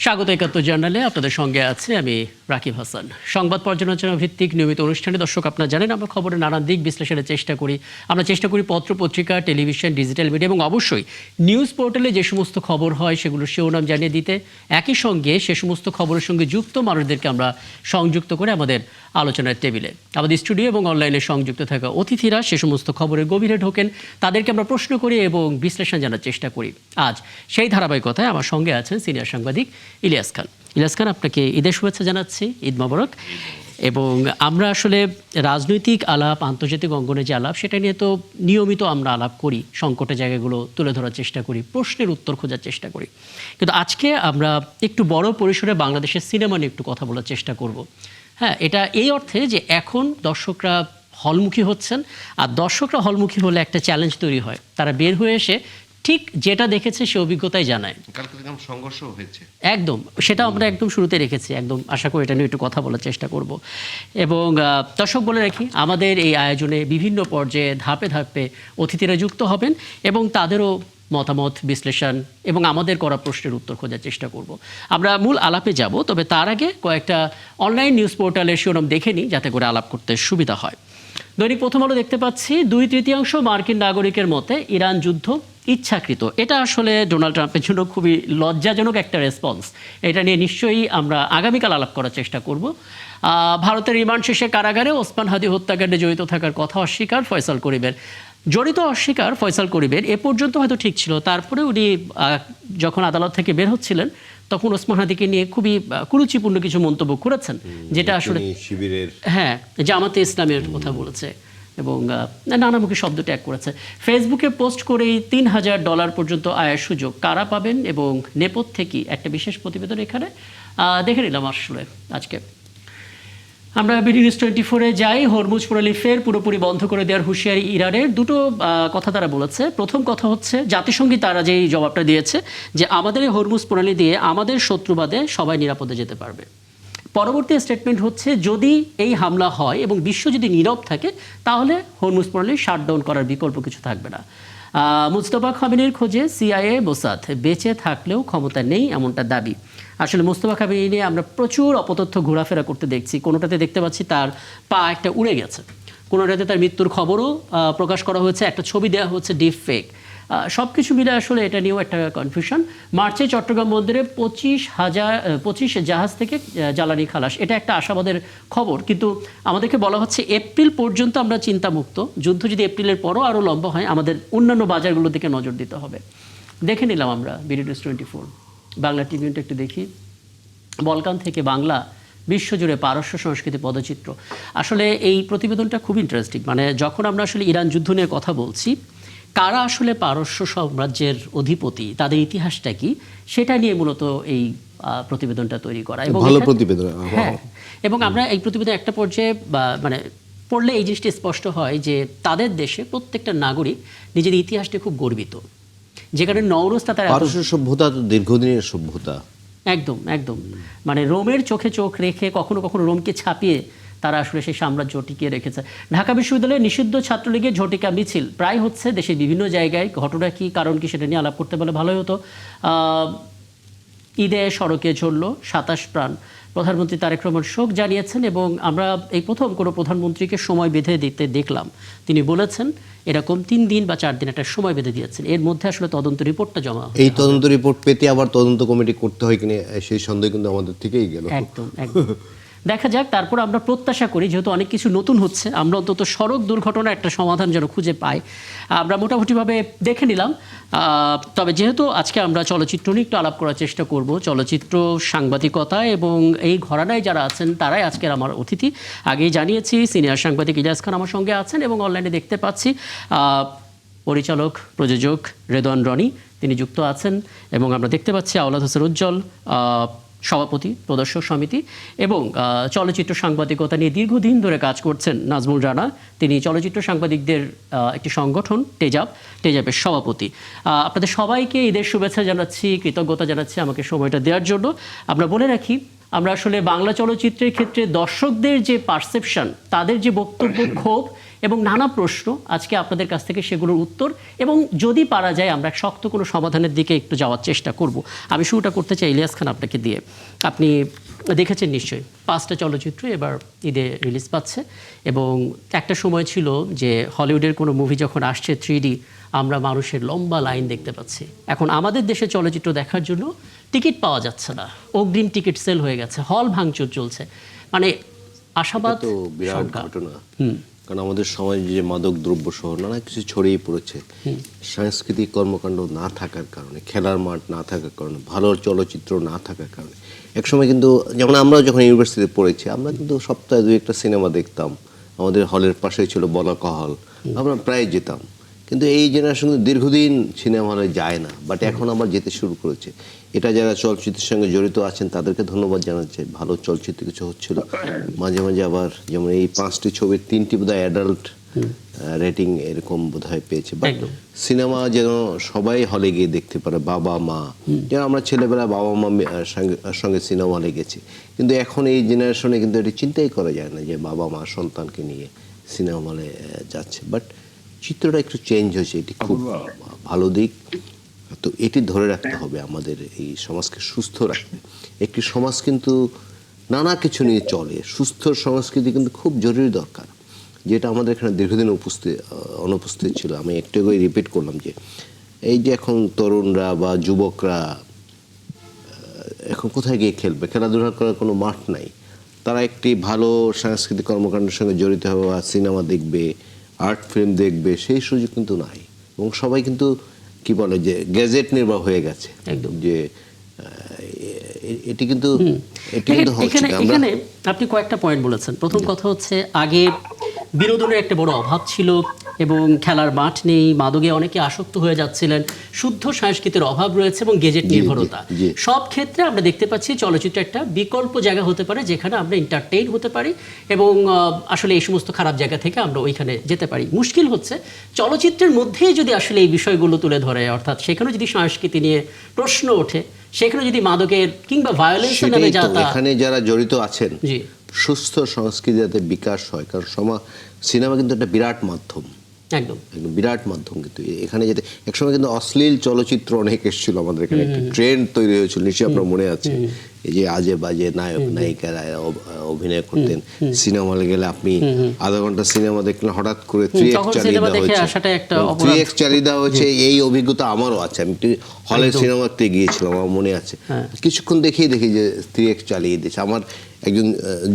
স্বাগত ৭১ জার্নালে আপনাদের সঙ্গে আছে আমি রাকিব হাসান। সংবাদ পর্যালোচনা ভিত্তিক নিয়মিত অনুষ্ঠানে দর্শক আপনারা জানেন আমরা খবরের নানান দিক বিশ্লেষণের চেষ্টা করি। আমরা চেষ্টা করি পত্র পত্রিকা, টেলিভিশন, ডিজিটাল মিডিয়া এবং অবশ্যই নিউজ পোর্টালে যে সমস্ত খবর হয় সেগুলোর শিরোনাম জানিয়ে দিতে, একই সঙ্গে সে সমস্ত খবরের সঙ্গে যুক্ত মানুষদেরকে আমরা সংযুক্ত করে আমাদের আলোচনার টেবিলে আমাদের স্টুডিও এবং অনলাইনে সংযুক্ত থাকা অতিথিরা সে সমস্ত খবরের গভীরে ঢোকেন, তাদেরকে আমরা প্রশ্ন করি এবং বিশ্লেষণ জানার চেষ্টা করি। আজ সেই ধারাবাহিকতায় আমার সঙ্গে আছেন সিনিয়র সাংবাদিক ইলিয়াস খান। ইলিয়াস খান, আপনাকে ঈদের শুভেচ্ছা জানাচ্ছি, ঈদ মোবারক। এবং আমরা আসলে রাজনৈতিক আলাপ, আন্তর্জাতিক অঙ্গনে যে আলাপ, সেটা নিয়ে তো নিয়মিত আমরা আলাপ করি, সংকটের জায়গাগুলো তুলে ধরার চেষ্টা করি, প্রশ্নের উত্তর খোঁজার চেষ্টা করি। কিন্তু আজকে আমরা একটু বড় পরিসরে বাংলাদেশের সিনেমা নিয়ে একটু কথা বলার চেষ্টা করব। হ্যাঁ, এটা এই অর্থে যে এখন দর্শকরা হলমুখী হচ্ছেন, আর দর্শকরা হলমুখী হলে একটা চ্যালেঞ্জ তৈরি হয়, তারা বের হয়ে এসে ঠিক যেটা দেখেছে সে অভিজ্ঞতাই জানায়। সংঘর্ষ হয়েছে একদম, সেটা আমরা একদম শুরুতে রেখেছি, একদম আশা করি এটা নিয়ে একটু কথা বলার চেষ্টা করব। এবং দর্শক বলে রাখি, আমাদের এই আয়োজনে বিভিন্ন পর্যায়ে ধাপে ধাপে অতিথিরা যুক্ত হবেন এবং তাদেরও মতামত, বিশ্লেষণ এবং আমাদের করা প্রশ্নের উত্তর খোঁজার চেষ্টা করব। আমরা মূল আলাপে যাব, তবে তার আগে কয়েকটা অনলাইন নিউজ পোর্টালের শিরোনাম দেখে নিই যাতে করে আলাপ করতে সুবিধা হয়। দৈনিক প্রথম আলো দেখতে পাচ্ছি 2/3 মার্কিন নাগরিকের মতে ইরান যুদ্ধ ইচ্ছাকৃত। এটা আসলে ডোনাল্ড ট্রাম্পের জন্য খুবই লজ্জাজনক একটা রেসপন্স। এটা নিয়ে নিশ্চয়ই আমরা আগামীকাল আলাপ করার চেষ্টা করব। ভারতের রিমান্ড শেষে কারাগারে ওসমান হাদি হত্যাকাণ্ডে জড়িত থাকার কথা অস্বীকার ফয়সাল করিমের। জড়িত অস্বীকার ফয়সাল করিমের এ পর্যন্ত হয়তো ঠিক ছিল, তারপরে উনি যখন আদালত থেকে বের হচ্ছিলেন তখন ওসমান হাদিকে নিয়ে খুবই কুরুচিপূর্ণ কিছু মন্তব্য করেছেন, যেটা আসলে শিবিরের জামাতে ইসলামের কথা বলেছে এবং নানামুখী শব্দ ট্যাগ করেছে। ফেসবুকে পোস্ট করেই $3000 পর্যন্ত আয়ের সুযোগ কারা পাবেন এবং নেপথ্যে কি, একটা বিশেষ প্রতিবেদন এখানে দেখে নিলাম। আসলে আজকে আমরা বিডি নিউজ 24-এ যাই। হরমুজ প্রণালী ফের পুরোপুরি বন্ধ করে দেওয়ার হুঁশিয়ারি ইরানের। দুটো কথা তারা বলেছে। প্রথম কথা হচ্ছে, জাতিসংঘে তারা যেই জবাবটা দিয়েছে যে আমাদের এই হরমুজ প্রণালী দিয়ে আমাদের শত্রুবাদে সবাই নিরাপদে যেতে পারবে। পরবর্তী স্টেটমেন্ট হচ্ছে, যদি এই হামলা হয় এবং বিশ্ব যদি নীরব থাকে তাহলে হরমুজ প্রণালী শাটডাউন করার বিকল্প কিছু থাকবে না। মুস্তফা খামেনির খোঁজে সিআইএ, মোসাদ বেঁচে থাকলেও ক্ষমতা নেই, এমনটা দাবি। আসলে মুস্তফা খামেনি নিয়ে আমরা প্রচুর অপতথ্য ঘোরাফেরা করতে দেখছি। কোনোটাতে দেখতে পাচ্ছি তার পা একটা উড়ে গেছে, কোনোটাতে তার মৃত্যুর খবরও প্রকাশ করা হয়েছে, একটা ছবি দেওয়া হচ্ছে ডিপ ফেক। সব কিছু মিলে আসলে এটা নিয়েও একটা কনফিউশন। মার্চে চট্টগ্রাম বন্দরে 25 জাহাজ থেকে জ্বালানি খালাস, এটা একটা আশাবাদের খবর। কিন্তু আমাদেরকে বলা হচ্ছে এপ্রিল পর্যন্ত আমরা চিন্তামুক্ত, যুদ্ধ যদি এপ্রিলের পরও আরও লম্বা হয় আমাদের অন্যান্য বাজারগুলোর দিকে নজর দিতে হবে। দেখে নিলাম আমরা বিডি নিউজ 24 বাংলা টিভিটা একটু দেখি। বলকান থেকে বাংলা বিশ্বজুড়ে পারস্য সংস্কৃতি পদচিত্র। আসলে এই প্রতিবেদনটা খুব ইন্টারেস্টিং। মানে যখন আমরা আসলে ইরান যুদ্ধ নিয়ে কথা বলছি, কারা আসলে পারস্য সাম্রাজ্যের অধিপতি, তাদের ইতিহাসটা কি, সেটা নিয়ে মূলত এই প্রতিবেদনটা তৈরি করা। এবং ভালো প্রতিবেদন। হ্যাঁ, এবং আমরা এই প্রতিবেদন একটা পর্যায়ে মানে পড়লে এই জিনিসটি স্পষ্ট হয় যে তাদের দেশে প্রত্যেকটা নাগরিক নিজের ইতিহাসটা খুব গর্বিত। যেখানে নওরোজটা তার পারস্য সভ্যতা তো দীর্ঘদিনের সভ্যতা, একদম একদম মানে রোমের চোখে চোখ রেখে কখনো কখনো রোমকে ছাপিয়ে তারা আসলে সেই সাম্রাজ্য টিকিয়ে রেখেছে। ঢাকা বিশ্ববিদ্যালয়ে নিষিদ্ধ ছাত্রলীগের ঝটিকা মিছিল প্রায় হচ্ছে দেশের বিভিন্ন জায়গায়। ঘটনা কি, কারণ কি, সেটা নিয়ে আলাপ করতে পারলে ভালোই হতো। ঈদে সড়কে ঝরল 27 প্রাণ। প্রধানমন্ত্রী তারেক রহমান শোক জানিয়েছেন এবং আমরা এই প্রথম কোনো প্রধানমন্ত্রীকে সময় বেঁধে দিতে দেখলাম। তিনি বলেছেন এরকম 3 দিন বা 4 দিন একটা সময় বেঁধে দিয়েছেন, এর মধ্যে আসলে তদন্ত রিপোর্টটা জমা। এই তদন্ত রিপোর্ট পেতে আবার তদন্ত কমিটি করতে হয় কিনা সেই সন্দেহ কিন্তু আমাদের থেকেই গেল। একদম একদম দেখা যাক। তারপর আমরা প্রত্যাশা করি, যেহেতু অনেক কিছু নতুন হচ্ছে, আমরা অন্তত সড়ক দুর্ঘটনা একটা সমাধান যেন খুঁজে পাই। আমরা মোটামুটিভাবে দেখে নিলাম। তবে যেহেতু আজকে আমরা চলচ্চিত্র নিয়ে একটু আলাপ করার চেষ্টা করব, চলচ্চিত্র, সাংবাদিকতা এবং এই ঘরানায় যারা আছেন তারাই আজকের আমার অতিথি। আগেই জানিয়েছি সিনিয়র সাংবাদিক ইলিয়াস খান আমার সঙ্গে আছেন এবং অনলাইনে দেখতে পাচ্ছি পরিচালক, প্রযোজক রেদওয়ান রনি, তিনি যুক্ত আছেন। এবং আমরা দেখতে পাচ্ছি আওলাদ হোসেন উজ্জ্বল, সভাপতি প্রদর্শক সমিতি, এবং চলচ্চিত্র সাংবাদিকতা নিয়ে দীর্ঘদিন ধরে কাজ করছেন নাজমুল রানা, তিনি চলচ্চিত্র সাংবাদিকদের একটি সংগঠন টেজাপের সভাপতি। আপনাদের সবাইকে ঈদের শুভেচ্ছা জানাচ্ছি, কৃতজ্ঞতা জানাচ্ছি আমাকে সময়টা দেওয়ার জন্য। আমরা বলে রাখি, আমরা আসলে বাংলা চলচ্চিত্রের ক্ষেত্রে দর্শকদের যে পারসেপশন, তাদের যে বক্তব্য, ক্ষোভ, এবং নানা প্রশ্ন আজকে আপনাদের কাছ থেকে সেগুলোর উত্তর এবং যদি পারা যায় আমরা শক্ত কোনো সমাধানের দিকে একটু যাওয়ার চেষ্টা করব। আমি শুরুটা করতে চাই ইলিয়াস খান আপনাকে দিয়ে। আপনি দেখেছেন নিশ্চয়ই 5টা চলচ্চিত্র এবার ঈদে রিলিজ পাচ্ছে এবং একটা সময় ছিল যে হলিউডের কোনো মুভি যখন আসছে 3D আমরা মানুষের লম্বা লাইন দেখতে পাচ্ছি। এখন আমাদের দেশে চলচ্চিত্র দেখার জন্য টিকিট পাওয়া যাচ্ছে না, অগ্রিম টিকিট সেল হয়ে গেছে, হল ভাঙচুর চলছে, মানে আশাবাদ তো বিরাট ঘটনা। কারণ আমাদের সমাজে যে মাদক দ্রব্য সহ নানা কিছু ছড়িয়ে পড়েছে, সাংস্কৃতিক কর্মকাণ্ড না থাকার কারণে, খেলার মাঠ না থাকার কারণে, ভালো চলচ্চিত্র না থাকার কারণে। একসময় কিন্তু যেমন আমরা যখন ইউনিভার্সিটিতে পড়েছি আমরা কিন্তু সপ্তাহে 2-1টা সিনেমা দেখতাম, আমাদের হলের পাশেই ছিল বলাকা হল, আমরা প্রায় যেতাম। কিন্তু এই জেনারেশন দীর্ঘদিন সিনেমা হলে যায় না, বাট এখন আবার যেতে শুরু করেছে। এটা যারা চলচ্চিত্রের সঙ্গে জড়িত আছেন তাদেরকে ধন্যবাদ জানাচ্ছে। ভালো চলচ্চিত্র কিছু হচ্ছিল, মাঝে মাঝে আবার যেমন এই 5টি ছবির 3টি বোধহয় অ্যাডাল্ট রেটিং এরকম বোধহয় পেয়েছে। বাট সিনেমা যেন সবাই হলে গিয়ে দেখতে পারে, বাবা মা, যেন আমরা ছেলেবেলা বাবা মা সঙ্গে সিনেমা হলে গেছি, কিন্তু এখন এই জেনারেশনে কিন্তু এটি চিন্তাই করা যায় না যে বাবা মা সন্তানকে নিয়ে সিনেমা হলে যাচ্ছে। বাট চিত্রটা একটু চেঞ্জ হয়েছে, এটি খুব ভালো দিক। তো এটি ধরে রাখতে হবে, আমাদের এই সমাজকে সুস্থ রাখতে। একটি সমাজ কিন্তু নানা কিছু নিয়ে চলে, সুস্থ সংস্কৃতি কিন্তু খুব জরুরি দরকার, যেটা আমাদের এখানে দীর্ঘদিন অনুপস্থিত ছিল। আমি একটু আগে রিপিট করলাম যে এই যে এখন তরুণরা বা যুবকরা এখন কোথায় গিয়ে খেলবে, খেলাধুলা করার কোনো মাঠ নাই। তারা একটি ভালো সাংস্কৃতিক কর্মকাণ্ডের সঙ্গে জড়িত হবে বা সিনেমা দেখবে, আর্ট ফিল্ম দেখবে, সেই সুযোগ কিন্তু নাই। এবং সবাই কিন্তু কি বলে যে গ্যাজেট নির্ভর হয়ে গেছে একদম, যে এটি কিন্তু এখানে আপনি কয়েকটা পয়েন্ট বলেছেন। প্রথম কথা হচ্ছে আগে বিনোদনের একটা বড় অভাব ছিল এবং খেলার মাঠ নেই, মাদকে অনেকে আসক্ত হয়ে যাচ্ছিলেন, শুদ্ধ সংস্কৃতির অভাব রয়েছে এবং গেজেট নির্ভরতা। সব ক্ষেত্রে আমরা দেখতে পাচ্ছি চলচ্চিত্র একটা বিকল্প জায়গা হতে পারে যেখানে আমরা এন্টারটেইন হতে পারি এবং আসলে এই সমস্ত খারাপ জায়গা থেকে আমরা ওইখানে যেতে পারি। মুশকিল হচ্ছে চলচ্চিত্রের মধ্যেই যদি আসলে এই বিষয়গুলো তুলে ধরে, অর্থাৎ সেখানে যদি সংস্কৃতি নিয়ে প্রশ্ন ওঠে, সেখানে যদি মাদকের কিংবা ভায়োলেন্সের নামে এখানে যারা জড়িত আছেন, সুস্থ সংস্কৃতি যাতে বিকাশ হয়। কারণ সিনেমা কিন্তু একটা বিরাট মাধ্যম, একদম বিরাট মাধ্যম। কিন্তু এখানে যেতে একসময় কিন্তু অশ্লীল চলচ্চিত্র অনেক এসেছিল আমাদের এখানে, একটা ট্রেন্ড তৈরি হয়েছিল, নিশ্চয়ই আপনার মনে আছে। এই যে আজে বাজে নায়ক নায়িকারা অভিনয় করতেন, সিনেমা হলে গেলে আপনি আধা ঘন্টা সিনেমা দেখলেন, হঠাৎ করে 3x চালিয়ে দেওয়া হয়েছে। এই অভিজ্ঞতা আমারও আছে, আমি হলে সিনেমা দেখতে গিয়েছিলাম, আমার মনে আছে। কিছুক্ষণ দেখি যে 3x চালিয়ে দিয়েছে। আমার একজন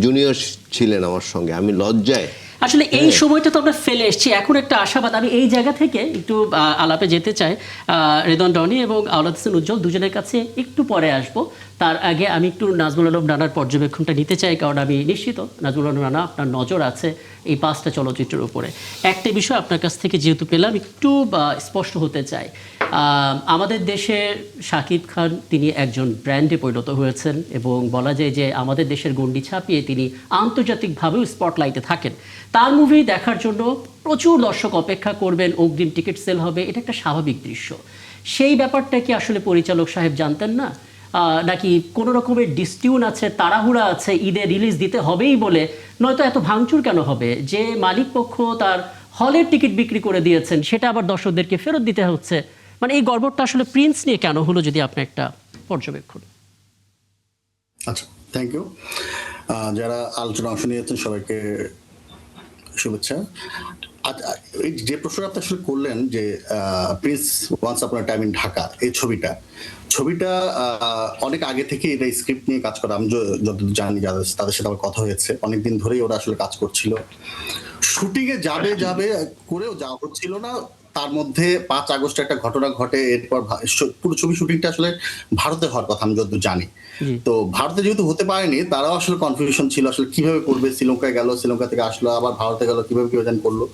জুনিয়র ছিলেন আমার সঙ্গে, আমি লজ্জায় আসলে এই সময়টা তো আমরা ফেলে এসেছি। এখন একটা আশাবাদ, আমি এই জায়গা থেকে একটু আলাপে যেতে চাই রেদন ডনি এবং আওলাদ হোসেন উজ্জ্বল দুজনের কাছে একটু পরে আসব। তার আগে আমি একটু নাজমুল আলম রানার পর্যবেক্ষণটা নিতে চাই, কারণ আমি নিশ্চিত নাজমুল আলম রানা আপনার নজর আছে এই 5টা চলচ্চিত্রের উপরে। একটা বিষয় আপনার কাছ থেকে যেহেতু পেলাম, একটু স্পষ্ট হতে চাই। আমাদের দেশের শাকিব খান তিনি একজন ব্র্যান্ডে পরিণত হয়েছেন এবং বলা যায় যে আমাদের দেশের গণ্ডি ছাপিয়ে তিনি আন্তর্জাতিকভাবেও স্পটলাইটে থাকেন। তার মুভি দেখার জন্য প্রচুর দর্শক অপেক্ষা করবেন, অগ্রিম টিকিট সেল হবে, এটা একটা স্বাভাবিক দৃশ্য। সেই ব্যাপারটা কি আসলে পরিচালক সাহেব জানতেন না, নাকি কোনো রকমের ডিসটিউন আছে, তাড়াহুড়া আছে, ঈদে রিলিজ দিতে হবেই বলে? নয়তো এত ভাঙচুর কেন হবে? যে মালিক পক্ষ তার হলের টিকিট বিক্রি করে দিয়েছেন সেটা আবার দর্শকদেরকে ফেরত দিতে হচ্ছে, মানে এই গড়বড়টা আসলে প্রিন্স নিয়ে কেন হলো, যদি আপনি একটা পর্যবেক্ষণ। আচ্ছা, থ্যাংক ইউ। যারা আলোচনা অংশ নিয়েছেন সবাইকে শুভেচ্ছা। এই যে প্রশ্নটা আপনি আসলে করলেন যে Prince once upon a time in Dhaka, এই ছবিটা অনেক আগে থেকে এটা স্ক্রিপ্ট নিয়ে কাজ করা, আমি যতদূর জানি তাদের সাথে আমার কথা হয়েছে, অনেকদিন ধরেই ওরা আসলে কাজ করছিল। শুটিং এ যাবে করেও যাওয়া হচ্ছিল না। তার মধ্যে 5 আগস্ট একটা ঘটনা ঘটে, এরপর পুরো ছবি শুটিংটা আসলে ভারতে হওয়ার কথা আমি যতদূর জানি। তো ভারতে যেহেতু হতে পারেনি, তারাও আসলে কনফিউশন ছিল আসলে কিভাবে করবে। শ্রীলঙ্কায় গেল, শ্রীলঙ্কা থেকে আসলো, আবার ভারতে গেল, কিভাবে জানি করলো।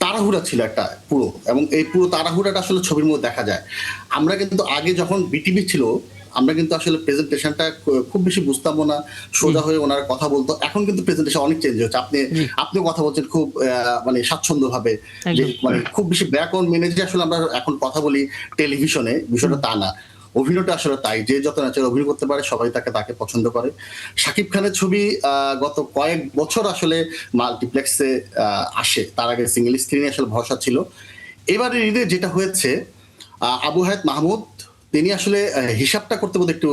তাড়াহুড়া ছিল একটা পুরো, এবং এই পুরো তাড়াহুড়াটা আসলে ছবির মধ্যে দেখা যায়। আমরা কিন্তু আগে যখন বিটিভি ছিল, আমরা কিন্তু আসলে প্রেজেন্টেশনটা খুব বেশি বুঝতামও না, সোজা হয়ে ওনারা কথা বলতো। এখন কিন্তু প্রেজেন্টেশন অনেক চেঞ্জ হচ্ছে। আপনিও কথা বলছেন খুব মানে স্বাচ্ছন্দ্য ভাবে, যে মানে খুব বেশি ব্যাকরণ মেনে যে আসলে আমরা এখন কথা বলি টেলিভিশনে, বিষয়টা তা না। অভিনয়টা আসলে তাই, যে যত ন্যাচারাল অভিনয় করতে পারে সবাই তাকে পছন্দ করে। শাকিব খানের ছবি গত কয়েক বছর আসলে মাল্টিপ্লেক্সে আসে, তার আগে সিঙ্গেল স্ক্রিনে আসলে ভরসা ছিল। এবারে ঈদে যেটা হয়েছে, আবু হায়াত মাহমুদ তিনি আসলে হিসাবটা করতে বলতে একটু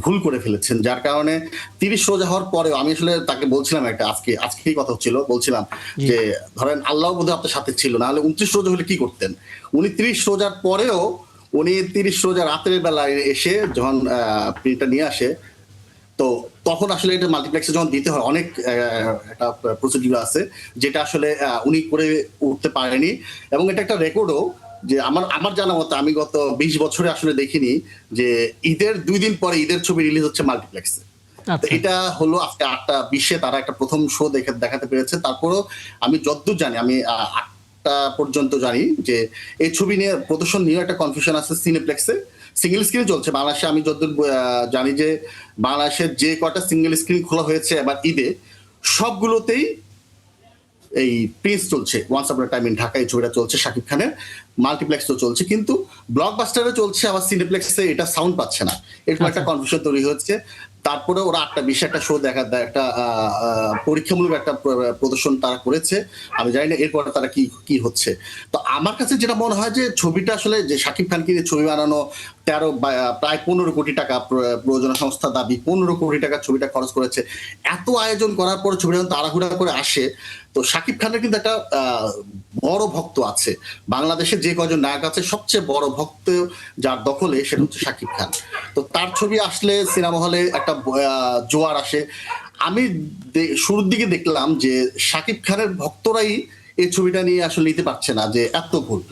ভুল করে ফেলেছেন, যার কারণে 30 রোজা হওয়ার পরেও আমি আসলে তাকে বলছিলাম, আজকেই কথা হচ্ছিল, বলছিলাম যে ধরেন আল্লাহ বোধহয় আপনার সাথে ছিল, না হলে 29 রোজা হলে কি করতেন। উনি 30 রোজার পরেও উনি 30 রোজা রাতের বেলায় এসে যখন প্রিন্টটা নিয়ে আসে, তো তখন আসলে এটা মাল্টিপ্লেক্সে যখন দিতে হয় অনেক একটা প্রসিডিউর আছে যেটা আসলে উনি করে উঠতে পারেনি। এবং এটা একটা রেকর্ডও, যে আমার জানা মতো আমি গত 20 বছরে আসলে দেখিনি যে ঈদের 2 দিন পরে ঈদের ছবি রিলিজ হচ্ছে মাল্টিপ্লেক্সে। আচ্ছা। এটা হলো আজকে 8টা 20-এ তারা একটা প্রথম শো দেখাতে পেরেছে। তারপরও আমি যতদূর জানি, আমি 8টা পর্যন্ত জানি যে এই ছবি নিয়ে প্রদর্শন নিয়ে একটা কনফিউশন আছে সিনেপ্লেক্সে। সিঙ্গেল স্ক্রিন চলছে বাংলাদেশে, আমি যতদূর জানি যে বাংলাদেশের যে কটা সিঙ্গেল স্ক্রিন খোলা হয়েছে এবার ঈদে সবগুলোতেই এই প্রিন্স চলছে, once upon a time in Dhaka এই ছবিটা চলছে শাকিব খানের, মাল্টিপ্লেক্স তো চলছে, কিন্তু ব্লকবাস্টারে চলছে আবার সিনেপ্লেক্সে এটা সাউন্ড পাচ্ছে না, এরকম একটা কনফিউশন তৈরি হচ্ছে। তারপরে ওরা 8টা 20 একটা শো একটা পরীক্ষামূলক একটা প্রদর্শন তারা করেছে, আমি জানি না এরপরে তারা কি হচ্ছে। তো আমার কাছে যেটা মনে হয় যে ছবিটা আসলে যে শাকিব খানকে নিয়ে ছবি বানানো, প্রায় 15 কোটি টাকা প্রযোজনা সংস্থা দাবি 15 কোটি টাকা ছবিটা খরচ করেছে। এত আয়োজন করার পর ছবিটা যখন তাড়াহুড়া করে আসে, তো শাকিব খানের কিন্তু একটা বড় ভক্ত আছে বাংলাদেশে, যে কজন নায়ক আছে সবচেয়ে বড় ভক্ত যার দখলে সেটা হচ্ছে শাকিব খান। তো তার ছবি আসলে সিনেমা হলে একটা জোয়ার আসে। আমি শুরুর দিকে দেখলাম যে শাকিব খানের ভক্তরাই এই ছবিটা নিয়ে আসলে নিতে পারছে না, যে এত ভুল।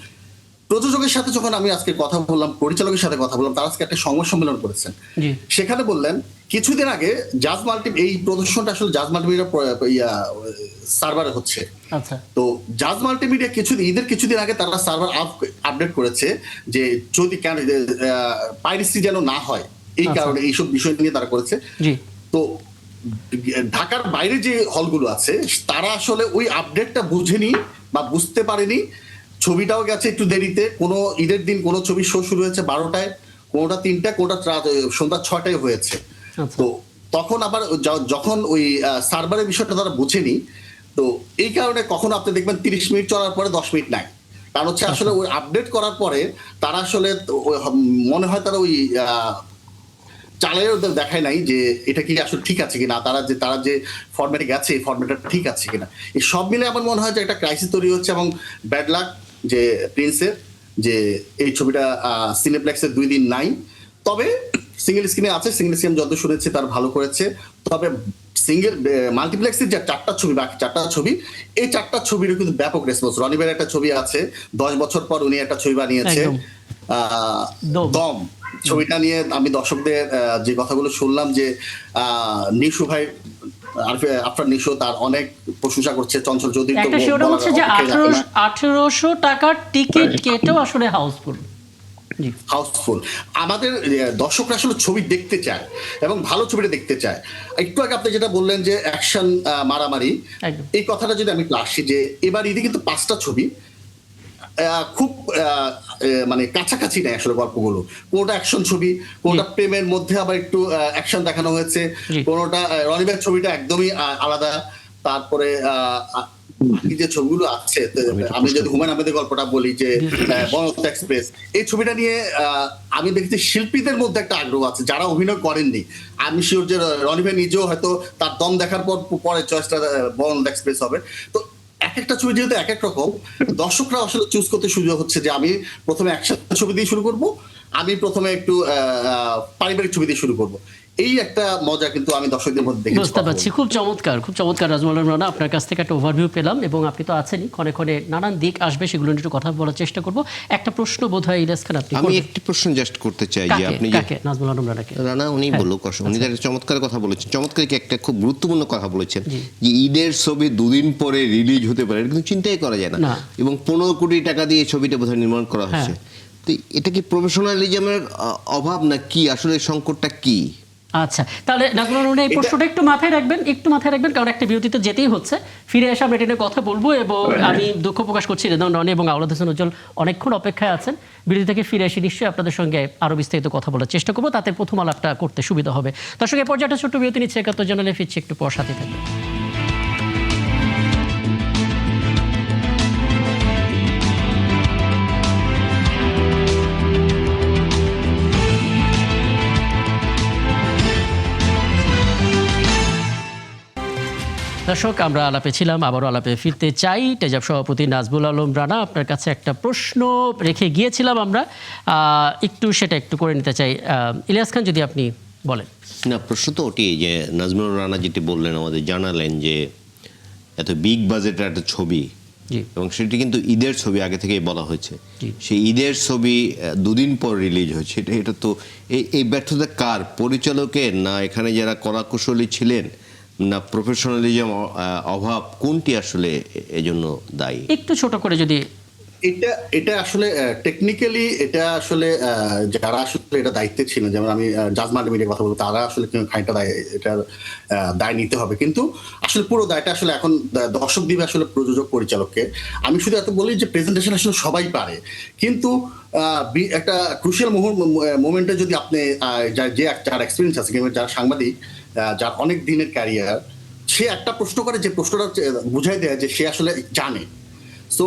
প্রযোজকের সাথে যখন আমি আজকে কথা বললাম, পরিচালকের সাথে কথা বললাম, তারা আজকে একটা সংবাদ সম্মেলন করেছেন, সেখানে বললেন কিছুদিন আগে জাজ মাল্টি এই প্রদর্শনটা আসলে জাজ মাল্টিমিডিয়া সার্ভারে হচ্ছে। আচ্ছা। তো জাজ মাল্টিমিডিয়া ঈদের কিছুদিন আগে তারা সার্ভার আপডেট করেছে যে যদি পাইরেসি যেন না হয়, এই কারণে এইসব বিষয় নিয়ে তারা করেছে। তো ঢাকার বাইরে যে হলগুলো আছে তারা আসলে ওই আপডেটটা বুঝেনি বা বুঝতে পারেনি, ছবিটাও গেছে একটু দেরিতে। কোনো ঈদের দিন কোনো ছবি শো শুরু হয়েছে 12টায়, কোনোটা 3টা, কোনোটা সন্ধ্যা 6টায় হয়েছে। তো তখন আবার যখন ওই সার্ভারের বিষয়টা তারা বুঝেনি, তো এই কারণে কখনো আপনি দেখবেন 30 মিনিট চলার পরে 10 মিনিট নাই, কারণ হচ্ছে আসলে ওই আপডেট করার পরে তারা আসলে মনে হয় তারা ওই চালের ওদের দেখায় নাই যে এটা কি আসলে ঠিক আছে কিনা, তারা যে ফরম্যাটে গেছে এই ফরম্যাটটা ঠিক আছে কিনা। এই সব মিলে আমার মনে হয় যে একটা ক্রাইসিস তৈরি হচ্ছে। এবং ব্যাড লাক যে প্রিন্সের, যে এই ছবিটা সিনেপ্লেক্সের 2 দিন নাই, তবে সিঙ্গেল স্ক্রিনে আছে। সিঙ্গেল স্ক্রিন যত শুনেছি তার ভালো করেছে, তবে সিঙ্গেল মাল্টিপ্লেক্সের যে 4টা ছবি, বাকি 4টা ছবি, এই 4টা ছবিরও কিন্তু ব্যাপক রেসপন্স। রনিবের একটা ছবি আছে 10 বছর পর, উনি একটা ছবি বানিয়েছে দম। ছবিটা নিয়ে আমি দর্শকদের যে কথাগুলো শুনলাম, যে নিশু ভাই আফরান নিশু তার অনেক প্রশংসা করছে, চঞ্চল চৌধুরী একটা শিরোনাম হচ্ছে যে 1800 টাকার টিকিট কেটেও আসলে হাউসফুল। হাউসফুল। আমাদের দর্শকরা আসলে ছবি দেখতে চায় এবং ভালো ছবিটা দেখতে চায়। একটু আগে আপনি যেটা বললেন যে অ্যাকশন মারামারি, এই কথাটা যদি আমি আসি, যে এবার ঈদে কিন্তু 5টা ছবি খুব মানে কাছাকাছি নেই আসলে গল্পগুলো। কোনোটা অ্যাকশন ছবি, কোনোটা প্রেমের মধ্যে আবার একটু অ্যাকশন দেখানো হয়েছে, কোনোটা রনিবের ছবিটা একদমই আলাদা। তারপরে যে ছবিগুলো আছে, আমি যদি হুমায়ুন আহমেদের গল্পটা বলি, যে বনলতা এক্সপ্রেস, এই ছবিটা নিয়ে আমি দেখছি শিল্পীদের মধ্যে একটা আগ্রহ আছে যারা অভিনয় করেননি। আমি শিওর যে রনিবের নিজেও হয়তো তার দম দেখার পরে চয়েসটা বনলতা এক্সপ্রেস হবে। তো এক একটা ছবি যেহেতু এক এক রকম, দর্শকরা আসলে চুজ করতে সুযোগ হচ্ছে যে আমি প্রথমে অ্যাকশন ছবি দিয়ে শুরু করব, আমি প্রথমে একটু পারিবারিক ছবি দিয়ে শুরু করব। এই একটা মজা কিন্তু আমি দর্শকদের মধ্যে দেখেছি। বুঝতে পারছি। খুব চমৎকার রাজমৌল রানা, আপনার কাছ থেকে একটা ওভারভিউ পেলাম এবং আপনি তো আছেনই, ক্ষণে ক্ষণে নানান দিক আসবে, সেগুলো নিয়ে একটু কথা বলার চেষ্টা করব। একটা প্রশ্ন বোধহয় ইলিয়াস খান আপনি, আমি একটি প্রশ্ন জাস্ট করতে চাই যে আপনি কাকে নাজমুল আলম রানাকে? রানা উনি বললো, উনি একটা চমৎকার কথা বলেছেন, চমৎকার কি একটা খুব গুরুত্বপূর্ণ কথা বলেছেন, যে ঈদের ছবি 2 দিন পরে রিলিজ হতে পারে, কিন্তু চিন্তাই করা যায় না। এবং 15 কোটি টাকা দিয়ে ছবিটা বোধহয় নির্মাণ করা হয়েছে। তো এটা কি প্রফেশনালিজমের অভাব না কি, আসলে সংকটটা কি? আচ্ছা, তাহলে নাজমুল রহমান এই প্রশ্নটা একটু মাথায় রাখবেন কারণ একটা বিরতিতে যেতেই হচ্ছে। ফিরে এসে আমরা এটা নিয়ে কথা বলবো এবং আমি দুঃখ প্রকাশ করছি রেদওয়ান রনি এবং আওলাদ হোসেন উজ্জ্বল অনেকক্ষণ অপেক্ষায় আছেন। বিরতি থেকে ফিরে এসে নিশ্চয়ই আপনাদের সঙ্গে আরো বিস্তারিত কথা বলার চেষ্টা করবো, তাতে প্রথম আলাপটা করতে সুবিধা হবে। দর্শক, এই পর্যায়ে একটা ছোট্ট বিরতি নিচ্ছে, ৭১ জানুয়ারি ফিরছি একটু পর, সাথে থাকবে। দর্শক, আমরা আলাপে ছিলাম, আবারও আলাপে ফিরতে চাই। টেজাব সভাপতি নাজমুল আলম রানা, আপনার কাছে একটা প্রশ্ন রেখে গিয়েছিলাম আমরা, সেটা একটু করে নিতে চাই। ইলিয়াস খান, যদি আপনি বলেন। না, প্রশ্ন তো ওটি যে নাজমুল রানা যেটি বললেন, আমাদের জানালেন যে এত বিগ বাজেটের একটা ছবি, এবং সেটি কিন্তু ঈদের ছবি, আগে থেকেই বলা হয়েছে। সেই ঈদের ছবি দুদিন পর রিলিজ হয়েছে। এটা তো এই ব্যর্থতা কার? পরিচালকের, না এখানে যারা কলাকুশলী ছিলেন, না প্রফেশনালিজম অভাব? কোনটি আসলে এজন্য দায়ী? একটু ছোট করে যদি। এটা আসলে টেকনিক্যালি এটা আসলে যারা আসলে এটা দায়িত্বে ছিলেন, যেমন আমি জাজ মাল্টিমিডিয়ার কথা বলবো, তারা আসলে খানিকটা এটার দায় নিতে হবে, কিন্তু আসলে পুরো দায়টা আসলে এখন দর্শক দিবে আসলে প্রযোজক পরিচালককে। আমি শুধু এত বলি যে প্রেজেন্টেশন আসলে সবাই পারে, কিন্তু একটা ক্রুশিয়াল মোমেন্টে যদি আপনি যার এক্সপিরিয়েন্স আছে, যার সাংবাদিক, যার অনেক দিনের ক্যারিয়ার, সে একটা প্রশ্ন করে, যে প্রশ্নটা বুঝাই দেয় যে সে আসলে জানে। সো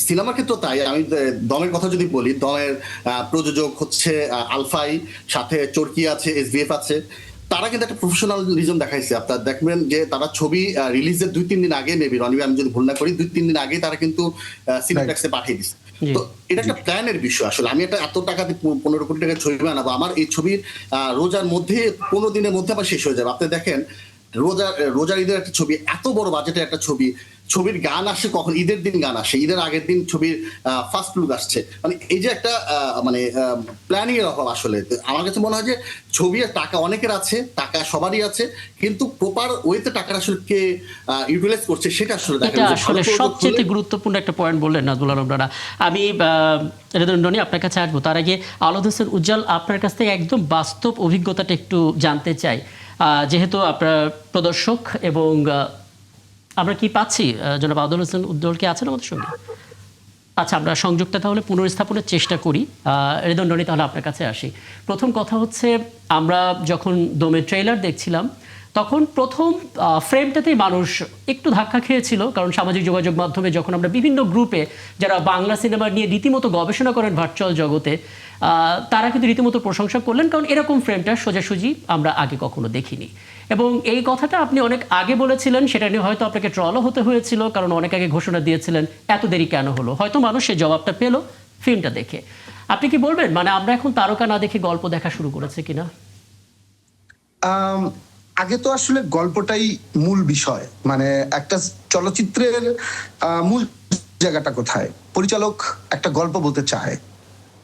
সিনেমার ক্ষেত্রে তাই। আমি দমের কথা যদি বলি, দমের প্রযোজক হচ্ছে আলফাই, সাথে চরকি আছে, এসবিএফ আছে। তারা কিন্তু একটা প্রফেশনালিজম দেখাইছে। আপনারা দেখবেন যে তারা ছবি রিলিজের 2-3 দিন আগে, মেবি রনিবি আমি যদি ভুল না করি, 2-3 দিন আগে তারা কিন্তু সিনেপ্লেক্সে পাঠিয়ে দিচ্ছে। তো এটা একটা প্ল্যানের বিষয়। আসলে আমি এটা এত টাকা দিয়ে 15 কোটি টাকা ছবি বানাবো, আমার এই ছবির রোজার মধ্যে 15 দিনের মধ্যে আবার শেষ হয়ে যাবে। আপনি দেখেন রোজার ঈদের একটা ছবি, এত বড় বাজেটের একটা ছবির গান আসে কখন? ঈদের দিন গান আসে, ঈদের আগের দিন ছবির ফার্স্ট লুক আসছে। মানে এই যে একটা প্ল্যানিং এর অভাব। আসলে আমার কাছে মনে হয় যে ছবির টাকা অনেকের আছে, টাকা সবারই আছে, কিন্তু প্রপার ওয়েতে টাকা আসলে কে ইউটিলাইজ করছে সেটা আসলে এটা আসলে সবচেয়ে গুরুত্বপূর্ণ একটা পয়েন্ট বললেন নাজমুল আলম রানা। আমি রেদওয়ান রনি আপনার কাছে আসবো, তার আগে আওলাদ হোসেন উজ্জ্বল, আপনার কাছ থেকে একদম বাস্তব অভিজ্ঞতাটা একটু জানতে চাই। যেহেতু আপনার প্রদর্শক, এবং আমরা কি পাচ্ছি, জনাব আওলাদ হোসেন উজ্জ্বলকে আছেন আমাদের সঙ্গে? আচ্ছা, আমরা সংযোগটা তাহলে পুনর্স্থাপনের চেষ্টা করি। রেদওয়ান রনি, তাহলে আপনার কাছে আসি। প্রথম কথা হচ্ছে, আমরা যখন দমের ট্রেলার দেখছিলাম, তখন প্রথম ফ্রেমটাতেই মানুষ একটু ধাক্কা খেয়েছিল, কারণ সামাজিক যোগাযোগ মাধ্যমে যখন আমরা বিভিন্ন গ্রুপে যারা বাংলা সিনেমা নিয়ে রীতিমতো গবেষণা করেন ভার্চুয়াল জগতে, তারা কিন্তু রীতিমতো প্রশংসা করলেন, কারণ এরকম ফ্রেমটা সোজাসুজি আমরা আগে কখনো দেখিনি। এবং এই কথাটা আপনি অনেক আগে বলেছিলেন, সেটা নিয়ে হয়তো আপনাকে ট্রলও হতে হয়েছিল, কারণ অনেক আগে ঘোষণা দিয়েছিলেন, এত দেরি কেন হলো? হয়তো মানুষ সেই জবাবটা পেল ফিল্মটা দেখে। আপনি কি বলবেন, মানে আমরা এখন তারকা না দেখে গল্প দেখা শুরু করেছে কিনা? আগে তো আসলে গল্পটাই মূল বিষয়। মানে একটা চলচ্চিত্রের মূল জায়গাটা কোথায়? পরিচালক একটা গল্প বলতে চায়,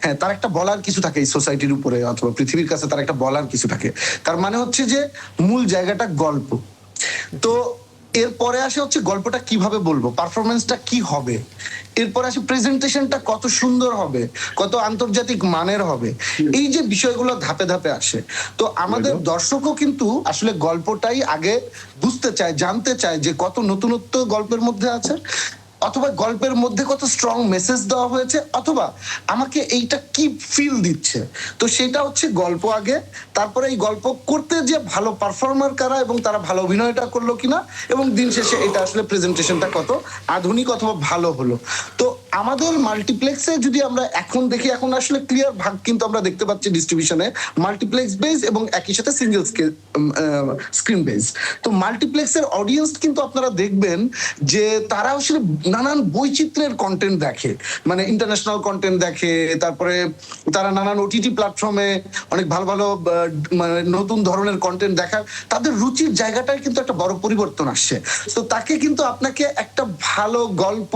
হ্যাঁ, তার একটা বলার কিছু থাকে এই সোসাইটির উপরে অথবা পৃথিবীর কাছে, তার একটা বলার কিছু থাকে। তার মানে হচ্ছে যে মূল জায়গাটা গল্প। তো এরপরে আসে হচ্ছে গল্পটা কিভাবে বলবো, পারফরমেন্সটা কি হবে, এরপরে আসে প্রেজেন্টেশনটা কত সুন্দর হবে, কত আন্তর্জাতিক মানের হবে। এই যে বিষয়গুলো ধাপে ধাপে আসে। তো আমাদের দর্শকও কিন্তু আসলে গল্পটাই আগে বুঝতে চায়, জানতে চায় যে কত নতুনত্ব গল্পের মধ্যে আছে, অথবা গল্পের মধ্যে কত স্ট্রং মেসেজ দেওয়া হয়েছে, অথবা আমাকে এইটা কি ফিল দিচ্ছে। তো সেটা হচ্ছে গল্প আগে, তারপরে এই গল্প করতে যে ভালো পারফর্মার কারা এবং তারা ভালো অভিনয়টা করলো কিনা, এবং দিন শেষে এটা আসলে প্রেজেন্টেশনটা কত আধুনিক অথবা ভালো হলো। তো আমাদের মাল্টিপ্লেক্সে যদি আমরা এখন দেখি, এখন আসলে ক্লিয়ার ভাগ কিন্তু আমরা দেখতে পাচ্ছি ডিস্ট্রিবিউশনে, মাল্টিপ্লেক্স বেস এবং একই সাথে সিঙ্গেল স্ক্রিন বেস। তো মাল্টিপ্লেক্সের অডিয়েন্স কিন্তু আপনারা দেখবেন যে তারা আসলে নানান বৈচিত্র্যের কন্টেন্ট দেখে, মানে ইন্টারন্যাশনাল কন্টেন্ট দেখে, তারপরে তারা নানান ওটিটি প্ল্যাটফর্মে অনেক ভালো ভালো মানে নতুন ধরনের কন্টেন্ট দেখার, তাদের রুচির জায়গাটায় কিন্তু একটা বড় পরিবর্তন আসছে। তো তাকে কিন্তু আপনাকে একটা ভালো গল্প,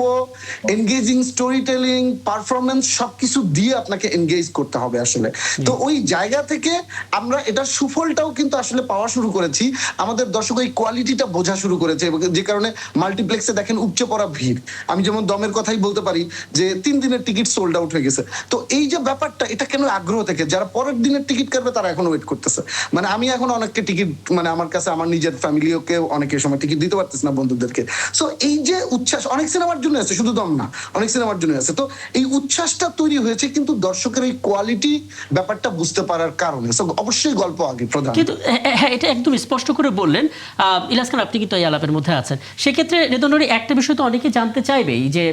এনগেজিং স্টোরি টেলিং, পারফরমেন্স সবকিছু দিয়ে আপনাকে এনগেজ করতে হবে আসলে। তো ওই জায়গা থেকে আমরা এটার সুফলটাও কিন্তু আসলে পাওয়া শুরু করেছি, আমাদের দর্শক এই কোয়ালিটিটা বোঝা শুরু করেছে, এবং যে কারণে মাল্টিপ্লেক্সে দেখেন উপচে পড়া ভিড়। আমি যেমন দমের কথাই বলতে পারি যে 3 দিনের টিকিট সোল্ড আউট হয়ে গেছে। তো এই যে ব্যাপারটা, এটা কেন আগ্রহ থেকে যারা পরের দিনের টিকিট কাটবে তারা এখন ওয়েট করতেছে। মানে আমি এখন অনেককে টিকিট, মানে আমার কাছে আমার নিজের ফ্যামিলিওকে অনেকের সময় টিকিট দিতে পারতেছে না বন্ধুদেরকে। সো এই যে উচ্ছ্বাস অনেক সিনেমার জন্য আছে, শুধু দম না, অনেক সিনেমার জন্য আছে। তো এই উচ্ছ্বাসটা তৈরি হয়েছে কিন্তু দর্শকের এই কোয়ালিটি ব্যাপারটা বুঝতে পারার কারণে। সো অবশ্যই গল্প আগে প্রধান। কিন্তু হ্যাঁ, এটা একদম স্পষ্ট করে বললেন। ইলিয়াস খান, আপনি কিন্তু এই আলাপের মধ্যে আছেন। সেক্ষেত্রে রেদনরি একটা বিষয় তো অনেকে জানতে চাইবেই যে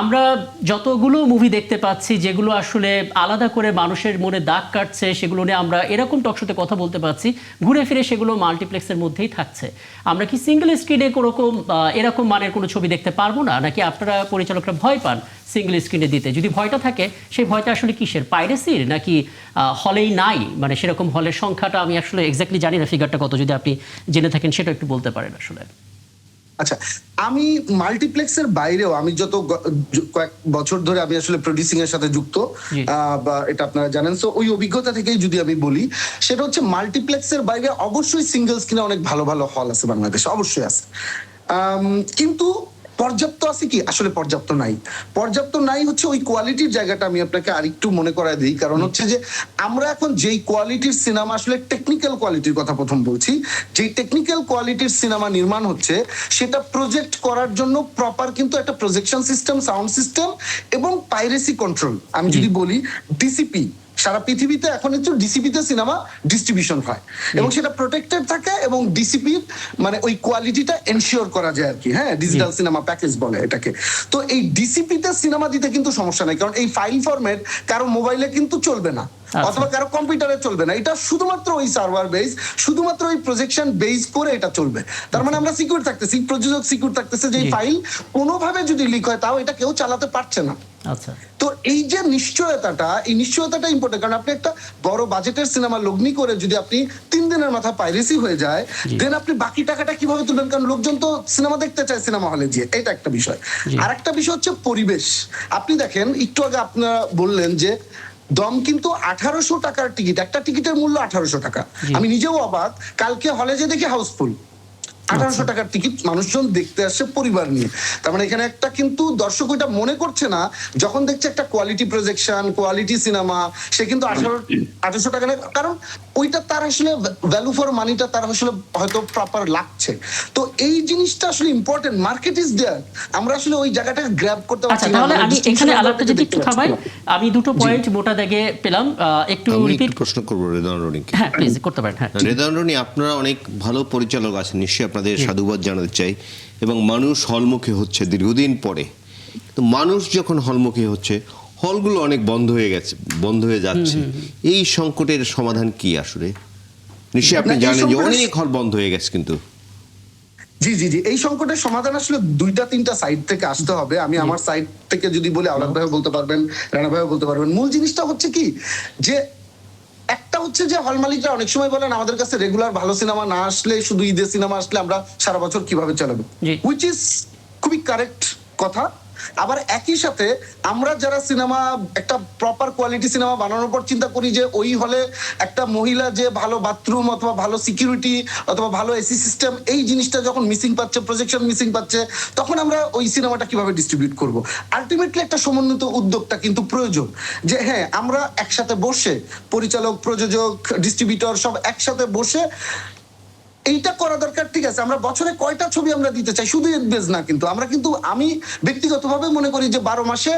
আমরা যতগুলো মুভি দেখতে পাচ্ছি যেগুলো আসলে আলাদা করে মানুষের মনে দাগ কাটছে, সেগুলো নিয়ে আমরা এরকম টকশোতে কথা বলতে পারছি, ঘুরে ফিরে সেগুলো মাল্টিপ্লেক্সের মধ্যেই থাকছে। আমরা কি সিঙ্গেল স্ক্রিনে কোনোরকম এরকম মানের কোনো ছবি দেখতে পারবো না, নাকি আপনারা পরিচালকরা ভয় পান সিঙ্গেল স্ক্রিনে দিতে? যদি ভয়টা থাকে, সেই ভয়টা আসলে কিসের, পাইরেসির নাকি হলেই নাই? মানে সেরকম হলের সংখ্যাটা আমি আসলে এক্স্যাক্টলি জানি না, ফিগারটা কত, যদি আপনি জেনে থাকেন সেটা একটু বলতে পারেন আসলে। আচ্ছা, আমি মাল্টিপ্লেক্সের বাইরেও আমি যত কয়েক বছর ধরে আমি আসলে প্রডিউসিং এর সাথে যুক্ত, বা এটা আপনারা জানেন। সো ওই অভিজ্ঞতা থেকেই যদি আমি বলি, সেটা হচ্ছে মাল্টিপ্লেক্সের বাইরে অবশ্যই সিঙ্গেল স্ক্রিনে অনেক ভালো ভালো হল আছে বাংলাদেশে, অবশ্যই আছে। কিন্তু পর্যাপ্ত আছে কি? আসলে পর্যাপ্ত নাই। পর্যাপ্ত নাই হচ্ছে ওই কোয়ালিটির জায়গাটা আমি আপনাকে আরেকটু মনে করায় দিই। কারণ হচ্ছে যে আমরা এখন যেই কোয়ালিটির সিনেমা, আসলে টেকনিক্যাল কোয়ালিটির কথা প্রথম বলছি, যেই টেকনিক্যাল কোয়ালিটির সিনেমা নির্মাণ হচ্ছে, সেটা প্রজেক্ট করার জন্য প্রপার কিন্তু একটা প্রজেকশন সিস্টেম, সাউন্ড সিস্টেম এবং পাইরেসি কন্ট্রোল। আমি যদি বলি ডিসিপি, সারা পৃথিবীতে এখন হচ্ছে ডিসিপিতে সিনেমা ডিস্ট্রিবিউশন হয় এবং সেটা প্রোটেক্টেড থাকে, এবং ডিসিপির মানে ওই কোয়ালিটিটা এনশিওর করা যায় আর কি। হ্যাঁ, ডিজিটাল সিনেমা প্যাকেজ বলে এটাকে। তো এই ডিসিপিতে সিনেমা দিতে কিন্তু সমস্যা নাই, কারণ এই ফাইল ফরম্যাট কারো মোবাইলে কিন্তু চলবে না, অথবা কারো কম্পিউটারে চলবে না। এটা শুধুমাত্র ওই সার্ভার বেস, শুধুমাত্র ওই প্রজেকশন বেস করে এটা চলবে। তার মানে আমরা সিকিউর থাকতেছি, প্রযোজক সিকিউর থাকতেছে যে এই ফাইল কোনোভাবে যদি লিক হয় তাও এটা কেউ চালাতে পারছে না। আচ্ছা, তো এই যে নিশ্চয়তাটা, এই নিশ্চয়তাটা ইম্পর্টেন্ট। কারণ আপনি একটা বড় বাজেটের সিনেমা লগ্নি করে যদি আপনি 3 দিনের মাথা পাইরেসি হয়ে যায়, দেন আপনি বাকি টাকাটা কিভাবে তুলবেন? কারণ লোকজন তো সিনেমা দেখতে চায় সিনেমা হলে গিয়ে, এটা একটা বিষয়। আর একটা বিষয় হচ্ছে পরিবেশ। আপনি দেখেন, একটু আগে আপনারা বললেন যে দম কিন্তু 1800 টাকার টিকিট, একটা টিকিটের মূল্য 1800 টাকা। আমি নিজেও অবাক, কালকে হলে যে দেখি হাউসফুল। 1800 টাকার টিকিট, মানুষজন দেখতে আসছে পরিবার নিয়ে। তার মানে এখানে একটা কিন্তু দর্শক ওইটা মনে করছে না, যখন দেখছে একটা কোয়ালিটি প্রজেকশন, কোয়ালিটি সিনেমা, সে কিন্তু 1800 টাকা নেয়, কারণ ওইটা তার আসলে ভ্যালু ফর মানিটা তার আসলে হয়তো প্রপার লাগছে। তো এই জিনিসটা আসলে ইম্পর্টেন্ট, মার্কেট ইজ দেয়ার, আমরা আসলে ওই জায়গাটাকে গ্র্যাব করতে আচ্ছা, পারছি না। তাহলে আমি এখানে আলাপটা যদি একটু থামাই, আমি দুটো পয়েন্ট মোটা দাগে পেলাম, একটু আমি রিপিট। একটু প্রশ্ন করবো রেদওয়ান রনিকে। হ্যাঁ, প্লিজ করতে পারেন। হ্যাঁ, রেদওয়ান রনি, আপনারা অনেক ভালো পরিচালক আছেন, নিশ্চয়ই আপনাদের সাধুবাদ জানাতে চাই। এবং মানুষ হলমুখী হচ্ছে দীর্ঘদিন পরে। তো মানুষ যখন হলমুখী হচ্ছে, হলগুলো অনেক বন্ধ হয়ে যাচ্ছে। এই সংকটের সমাধান কি আসলে? নিশ্চয়ই আপনি জানেন যে অনেক হল বন্ধ হয়ে গেছে। কিন্তু জি জি জি, এই সংকটের সমাধান আসলে 2-3টা সাইড থেকে আসতে হবে। আমি আমার সাইড থেকে যদি বলি, আওলাদ ভাইও বলতে পারবেন, রানা ভাইও বলতে পারবেন। মূল জিনিসটা হচ্ছে কি, যে একটা হচ্ছে যে হল মালিকরা অনেক সময় বলেন আমাদের কাছে রেগুলার ভালো সিনেমা না আসলে, শুধু ঈদের সিনেমা আসলে আমরা সারা বছর কিভাবে চালাবো, হুইচ ইজ খুবই কারেক্ট কথা। আবার একই সাথে আমরা যারা সিনেমা একটা প্রপার কোয়ালিটি সিনেমা বানানোর পর চিন্তা করি যে ওই হলে একটা মহিলা যে ভালো বাথরুম অথবা ভালো সিকিউরিটি অথবা ভালো এসি সিস্টেম, এই জিনিসটা যখন মিসিং পাচ্ছে, প্রজেকশন মিসিং পাচ্ছে, তখন আমরা ওই সিনেমাটা কিভাবে ডিস্ট্রিবিউট করব? আলটিমেটলি একটা সমন্বিত উদ্যোগটা কিন্তু প্রয়োজন, যে হ্যাঁ আমরা একসাথে বসে, পরিচালক, প্রযোজক, ডিস্ট্রিবিউটর সব একসাথে বসে এইটা করা দরকার। ঠিক আছে, আমরা বছরে কয়টা ছবি আমরা দিতে চাই, শুধু এডবেজ না, কিন্তু আমরা কিন্তু আমি ব্যক্তিগতভাবে মনে করি যে 12 মাসে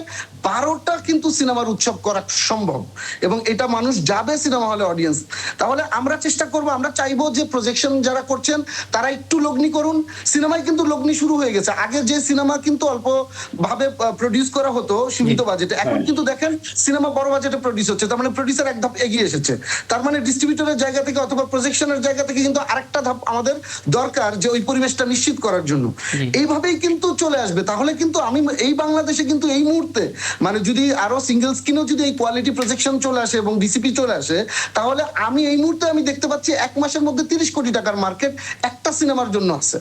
12টা কিন্তু সিনেমার উৎসব করা সম্ভব, এবং এটা মানুষ যাবে সিনেমা হলে অডিয়েন্স। তাহলে আমরা চেষ্টা করব, আমরা চাইবো যে প্রজেকশন যারা করছেন তারা একটু লগ্নি করুন। সিনেমায় কিন্তু লগ্নি শুরু হয়ে গেছে। আগে যে সিনেমা কিন্তু অল্প ভাবে প্রডিউস করা হতো সীমিত বাজেটে, এখন কিন্তু দেখেন সিনেমা বড় বাজেটে প্রডিউস হচ্ছে। তার মানে প্রডিউসার এক ধাপ এগিয়ে এসেছে। তার মানে ডিস্ট্রিবিউটরের জায়গা থেকে অথবা প্রজেকশনের জায়গা থেকে কিন্তু আরেকটা ধাপ আমাদের দরকার, যে ওই পরিবেশটা নিশ্চিত করার জন্য। এইভাবেই কিন্তু চলে আসবে। তাহলে কিন্তু আমি এই বাংলাদেশে কিন্তু এই মুহূর্তে, মানে যদি আরো সিঙ্গেল স্ক্রিনেও যদি এই কোয়ালিটি প্রজেকশন চলে আসে এবং ডিসিপি চলে আসে, তাহলে আমি এই মুহূর্তে আমি দেখতে পাচ্ছি 1 মাসের মধ্যে 30 কোটি টাকার মার্কেট একটা সিনেমার জন্য আছে।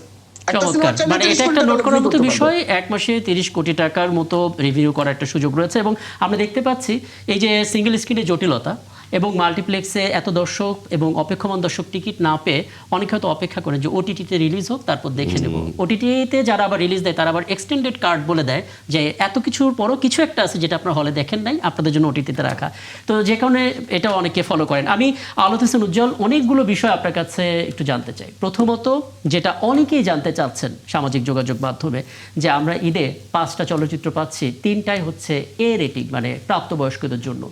একটা সিনেমা চমৎকার। চাইলে মানে 30 এটা কোটি একটা টাকা নোট করার revenue মতো করতে বিষয়, পারবে। 1 মাসে 30 কোটি টাকার মতো রিভিউ করার একটা সুযোগ রয়েছে। এবং আমরা দেখতে পাচ্ছি এই যে সিঙ্গেল স্ক্রিনের জটিলতা এবং মাল্টিপ্লেক্সে এত দর্শক এবং অপেক্ষমান দর্শক টিকিট না পেয়ে অনেকে হয়তো অপেক্ষা করেন যে ওটিটিতে রিলিজ হোক তারপর দেখে নেব। ওটিটিতে যারা আবার রিলিজ দেয় তারা আবার এক্সটেন্ডেড কার্ড বলে দেয় যে এত কিছুর পরও কিছু একটা আছে যেটা আপনার হলে দেখেন নাই, আপনাদের জন্য ওটিটিতে রাখা। তো যে কারণে এটা অনেকে ফলো করেন। আমি আলোত হোসেন উজ্জ্বল, অনেকগুলো বিষয় আপনার কাছে একটু জানতে চাই। প্রথমত, যেটা অনেকেই জানতে চাচ্ছেন সামাজিক যোগাযোগ মাধ্যমে, যে আমরা ঈদে 5টা চলচ্চিত্র পাচ্ছি, 3টাই হচ্ছে এ রেটিং মানে প্রাপ্তবয়স্কদের জন্য,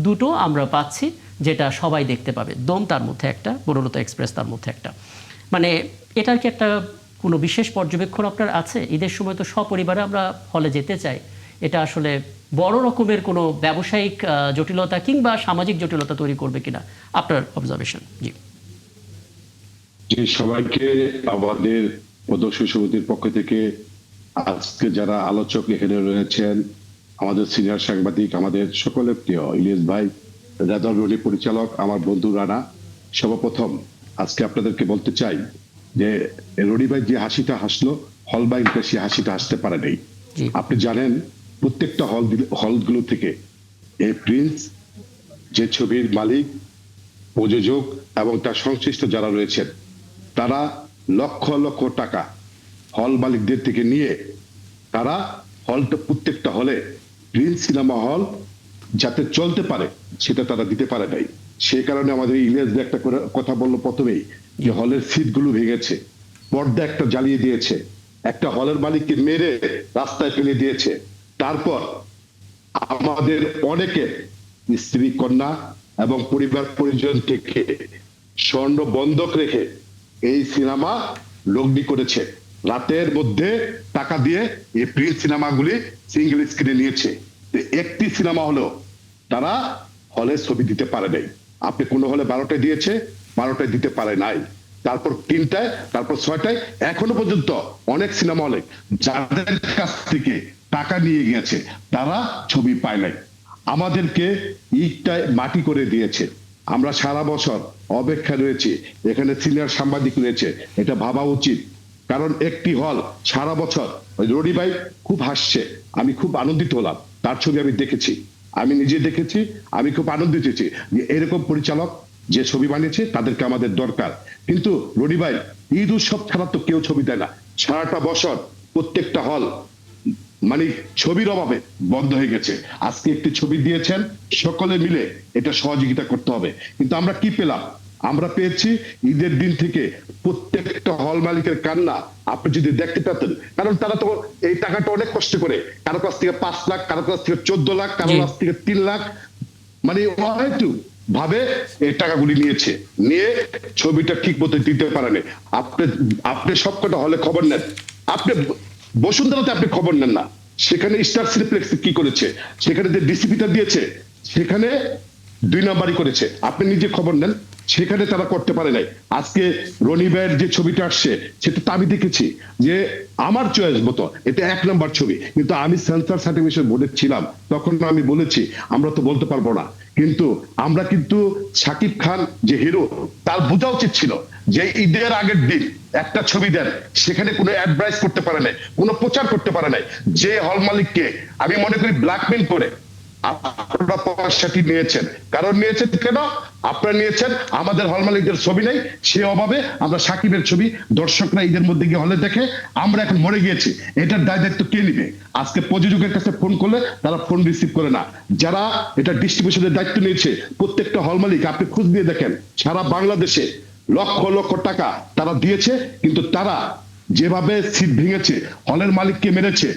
2টো আমরা পাচ্ছি যেটা সবাই দেখতে পাবে, দম তার মধ্যে একটা, বনলতা এক্সপ্রেস তার মধ্যে একটা। মানে এটার কি একটা কোনো বিশেষ পর্যবেক্ষণ আপনার আছে? ঈদের সময় তো সপরিবারে আমরা হলে যেতে চাই, এটা আসলে বড় রকমের কোনো ব্যবসায়িক জটিলতা কিংবা সামাজিক জটিলতা তৈরি করবে কিনা, আপনার অবজারভেশন? জি। যে সবাইকে আমাদের প্রদর্শনী সমিতির পক্ষ থেকে আজকে যারা আলোচক এখানে রয়েছেন, আমাদের সিনিয়র সাংবাদিক, আমাদের সকলের প্রিয় ইলিয়াস ভাই, রেজাউল রনি পরিচালক, আমার বন্ধু রানা, সর্বপ্রথম আজকে আপনাদেরকে বলতে চাই যে রনি ভাই যে হাসিটা হাসলো, হল বাইনটা সে হাসিটা হাসতে পারে নাই। জি। আপনি জানেন প্রত্যেকটা হলগুলো থেকে এই প্রিন্স যে ছবির মালিক, প্রযোজক এবং তার সংশ্লিষ্ট যারা রয়েছেন, তারা লক্ষ লক্ষ টাকা হল মালিকদের থেকে নিয়ে তারা হলটা প্রত্যেকটা হলে গ্রিন সিনেমা হল যাতে চলতে পারে সেটা তারা দিতে পারে নাই। সেই কারণে আমাদের ইলিয়াস ভাই একটা কথা বললো প্রথমেই, যে হলের সিটগুলো ভেঙেছে, পর্দা একটা জ্বালিয়ে দিয়েছে, একটা হলের মালিককে মেরে রাস্তায় ফেলে দিয়েছে। তারপর আমাদের অনেকে স্ত্রী, কন্যা এবং পরিবার পরিজন থেকে স্বর্ণ বন্ধক রেখে এই সিনেমা লগ্নি করেছে। রাতের মধ্যে টাকা দিয়ে এই প্রিন্ট সিনেমাগুলি সিঙ্গেল স্ক্রিনে নিয়েছে। একটি সিনেমা হলো তারা হলে ছবি দিতে পারে নাই। আপনি কোনো হলে 12টায় দিয়েছে, 12টায় দিতে পারে নাই, তারপর 3টায়, তারপর 6টায়। এখনো পর্যন্ত অনেক সিনেমা হলে যাদের কাছ থেকে টাকা নিয়ে গেছে তারা ছবি পায় নাই। আমাদেরকে ইটটায় মাটি করে দিয়েছে। আমরা সারা বছর অপেক্ষা রয়েছি, এখানে সিনিয়র সাংবাদিক রয়েছে, এটা ভাবা উচিত। কারণ একটি হল সারা বছর, রনি ভাই খুব হাসছে, আমি খুব আনন্দিত হলাম, তার ছবি আমি দেখেছি, আমি নিজে দেখেছি, আমি খুব আনন্দিত হয়েছি যে এরকম পরিচালক যে ছবি বানিয়েছে তাদেরকে আমাদের দরকার। কিন্তু রনি ভাই, ঈদ উৎসব ছাড়া তো কেউ ছবি দেয় না। সারাটা বছর প্রত্যেকটা হল মানে ছবির অভাবে বন্ধ হয়ে গেছে। আজকে একটি ছবি দিয়েছেন, সকলে মিলে এটা সহযোগিতা করতে হবে। কিন্তু আমরা কি পেলাম? আমরা পেয়েছি ঈদের দিন থেকে প্রত্যেকটা হল মালিকের কান্না আপনি যদি দেখতে পেতেন। কারণ তারা তো এই টাকাটা অনেক কষ্ট করে, কারো কাছ থেকে 5 লাখ, কারো কাছ থেকে 14 লাখ, কারো কাছ থেকে 3 লাখ, মানে হয়তো ভাবে এই টাকাগুলি নিয়েছে, নিয়ে ছবিটা ঠিক মতো দিতে পারেনি। আপনি সবকটা হলে খবর নেন, আপনি বসুন্ধরাতে আপনি খবর নেন না, সেখানে স্টার সিনেপ্লেক্স কি করেছে, সেখানে যে ডিসিপিটা দিয়েছে সেখানে 2 নাম্বারই করেছে। আপনি নিজে খবর নেন, সেখানে তারা করতে পারে নাই। আজকে রনি ভাইয়ের যে ছবিটা আসছে সেটা তো আমি দেখেছি যে আমার চয়েস মতো এটা 1 নাম্বার ছবি, কিন্তু আমি সেন্সর সার্টিফিকেশন বোর্ডে ছিলাম, তখন আমি বলেছি আমরা তো বলতে পারবো না। কিন্তু আমরা কিন্তু শাকিব খান যে হিরো, তার বোঝা উচিত ছিল যে ঈদের আগের দিন একটা ছবি দেন, সেখানে কোনো অ্যাডভাইস করতে পারে নাই, কোনো প্রচার করতে পারে নাই। যে হল মালিককে আমি মনে করি ব্ল্যাকমেল করে আপনারা পয়সাটি নিয়েছেন। কারণ নিয়েছেন কেন? আপনারা নিয়েছেন আমাদের হল মালিকদের ছবি নেই, সে অভাবে আমরা সাকিবের ছবি দর্শকরা ঈদের মধ্যে গিয়ে হলে দেখে আমরা এখন মরে গিয়েছি। এটার দায় দায়িত্ব কে নিবে? আজকে প্রযোজকের কাছে ফোন করলে তারা ফোন রিসিভ করে না। যারা এটা ডিস্ট্রিবিউশনের দায়িত্ব নিয়েছে প্রত্যেকটা হল মালিক, আপনি খোঁজ দিয়ে দেখেন, সারা বাংলাদেশে লক্ষ লক্ষ টাকা তারা দিয়েছে, কিন্তু তারা যেভাবে সিট ভেঙেছে, হলের মালিককে মেরেছে,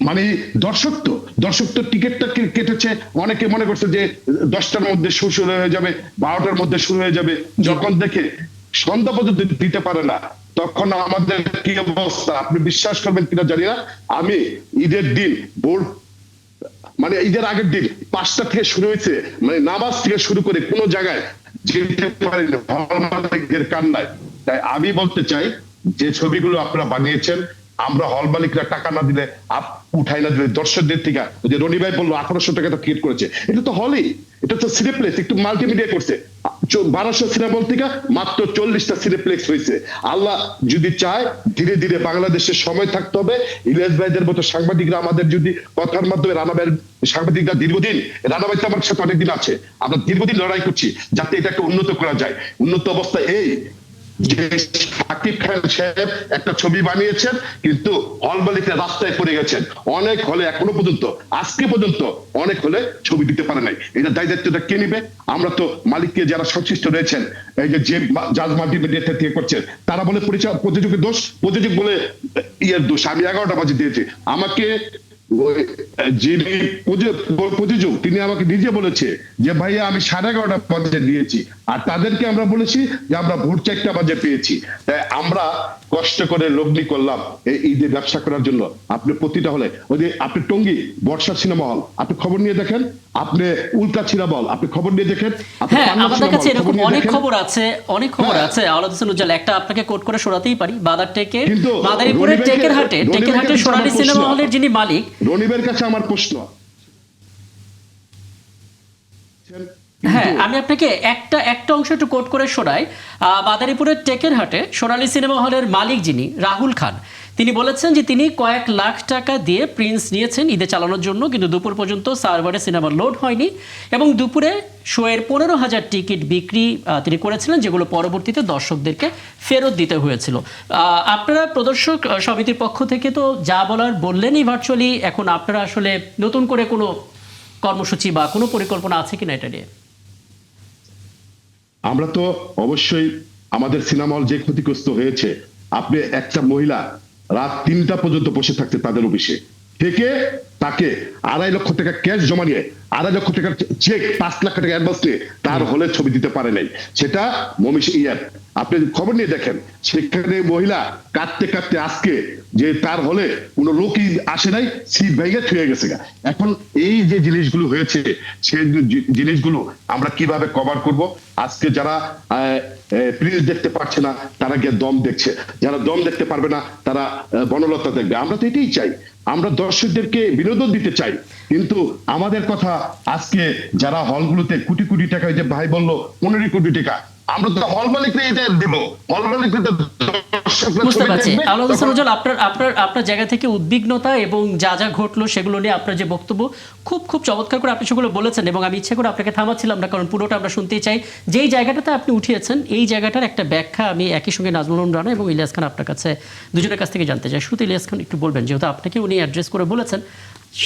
মানে দর্শক তো টিকিটটা কেটেছে, অনেকে মনে করছে যে 10টার মধ্যে শুরু হয়ে যাবে, 12টার মধ্যে শুরু হয়ে যাবে, যখন দেখে সন্ধ্যা পর্যন্ত দিতে পারে না, তখন আমাদের কি অবস্থা আপনি বিশ্বাস করবেন কিনা জানি না। আমি ঈদের দিন মানে ঈদের আগের দিন 5টা থেকে শুরু হয়েছে, মানে নামাজ থেকে শুরু করে কোনো জায়গায় যেতে পারেনি হল মালিকদের কান্নায়। তাই আমি বলতে চাই যে ছবিগুলো আপনারা বানিয়েছেন আমরা হল মালিকরা টাকা না দিলে উঠাই না দিলে দর্শকদের থেকে, ওই যে রনি ভাই বললো 1800 টাকা তো টিকিট করেছে, এটা তো হলই, এটা তো সিনেপ্লেক্স, একটু মাল্টিমিডিয়া করছে। 1200 সিনেমা হল থেকে মাত্র 40টা সিনেপ্লেক্স হয়েছে। আল্লাহ যদি চায় ধীরে ধীরে বাংলাদেশের সময় থাকতে হবে। ইলিয়াস ভাইদের মতো সাংবাদিকরা আমাদের যদি কথার মাধ্যমে, রানা ভাইয়ের সাংবাদিকরা দীর্ঘদিন, রানা ভাই তো আমার সাথে অনেকদিন আছে, আমরা দীর্ঘদিন লড়াই করছি যাতে এটাকে উন্নত করা যায়। উন্নত অবস্থা এই যে শাকিব খান সাহেব একটা ছবি বানিয়েছেন, কিন্তু হল মালিকরা রাস্তায় পড়ে গেছেন। অনেক হলে এখনো পর্যন্ত, আজকে পর্যন্ত অনেক হলে ছবি দিতে পারে নাই। এটা দায় দায়িত্বটা কে নিবে? আমরা তো মালিককে যারা সংশ্লিষ্ট রয়েছেন, এই যে জাজ মাল্টিমিডিয়া থেকে করছেন, তারা বলে প্রযোজকের দোষ, প্রযোজক বলে ইয়ের দোষ। আমি 11টা বাজে দিয়েছি, আমাকে যিনি প্রযোজক তিনি আমাকে নিজে বলেছে যে ভাইয়া আমি 11:30 বাজে দিয়েছি, আর তাদেরকে আমরা বলেছি যে আমরা ভোর 4টা বাজে পেয়েছি। তাই আমরা কষ্ট করে লগ্নি করলাম এই ঈদে ব্যবসা করার জন্য। আপনি প্রতিটা হলে, ওই যে আপনি টঙ্গী বর্ষা সিনেমা হল, আপনি খবর নিয়ে দেখেন, আপনি উল্টা সিনেমা হল, আপনি খবর নিয়ে দেখেন। হ্যাঁ, আমাদের কাছে এরকম অনেক খবর আছে, অনেক খবর আছে। আওলাদ হোসেন উজ্জ্বল, একটা আপনাকে কোট করে শোনাতেই পারি। বাদার টেকে মাদারীপুরের টেকের হাটে সোনালী সিনেমা হলের যিনি মালিক, রনিবের কাছে আমার প্রশ্ন, হ্যাঁ আমি আপনাকে একটা অংশ একটু কোট করে শোনাই। মাদারীপুরের টেকের হাটে সোনালী সিনেমা হলের মালিক যিনি রাহুল খান, তিনি বলেছেন যে তিনি কয়েক লাখ টাকা দিয়ে প্রিন্স নিয়েছেন ঈদে চালানোর জন্য, কিন্তু দুপুর পর্যন্ত সার্ভারে সিনেমা লোড হয়নি এবং দুপুরে শোয়ের 15,000 টিকিট বিক্রি তিনি করেছিলেন, যেগুলো পরবর্তীতে দর্শকদেরকে ফেরত দিতে হয়েছিল। আপনারা প্রদর্শক সমিতির পক্ষ থেকে তো যা বলার বললেনই ভার্চুয়ালি, এখন আপনারা আসলে নতুন করে কোনো কর্মসূচি বা কোনো পরিকল্পনা আছে কিনা এটা নিয়ে? আমরা তো অবশ্যই, আমাদের সিনেমা হল যে ক্ষতিগ্রস্ত হয়েছে, আপনি একটা মহিলা রাত 3টা পর্যন্ত বসে থাকতে তাদের অফিসে থেকে, তাকে 2.5 লক্ষ টাকা ক্যাশ জমা নিয়ে 2.5 লক্ষ টাকার চেক 5 লাখ টাকা অ্যাডভান্স নিয়ে তার হলে ছবি দিতে পারে নাই। সেটা মমিষ ইয়ার, আপনি খবর নিয়ে দেখেন, সেখানে মহিলা কাঁদতে কাঁদতে আজকে যে তার হলে কোনো লোকই আসে নাই, সিট ভেঙে থুয়ে গেছে। এখন এই যে জিনিসগুলো হয়েছে, সেই জিনিসগুলো আমরা কিভাবে কভার করব? আজকে যারা প্রিন্স দেখতে পারছে না তারা গিয়ে দম দেখছে, যারা দম দেখতে পারবে না তারা বনলতা দেখবে। আমরা তো এটাই চাই, আমরা দর্শকদেরকে বিনোদন দিতে চাই, কিন্তু আমাদের কথা আজকে যারা হলগুলোতে কোটি কোটি টাকা, যে ভাই বললো 15 কোটি টাকা, আমরা তো হল মালিকরা এটা দেব, হল মালিকরা বুঝতে পারছি। আওলাদ হোসেন উজ্জ্বল, আপনার জায়গা থেকে উদ্বিগ্নতা এবং যা যা ঘটলো সেগুলো নিয়ে আপনার যে বক্তব্য, খুব চমৎকার করে আপনি সেগুলো বলেছেন, এবং আমি ইচ্ছে করে আপনাকে থামাচ্ছিলাম না, কারণ পুরোটা আমরা শুনতেই চাই। যেই জায়গাটাতে আপনি উঠিয়েছেন এই জায়গাটার একটা ব্যাখ্যা আমি একই সঙ্গে নাজমুল রানা এবং ইলিয়াস খান আপনার কাছে, দুজনের কাছ থেকে জানতে চাই। শুরুতে ইলিয়াস খান একটু বলবেন, যেহেতু আপনাকে উনি অ্যাড্রেস করে বলেছেন,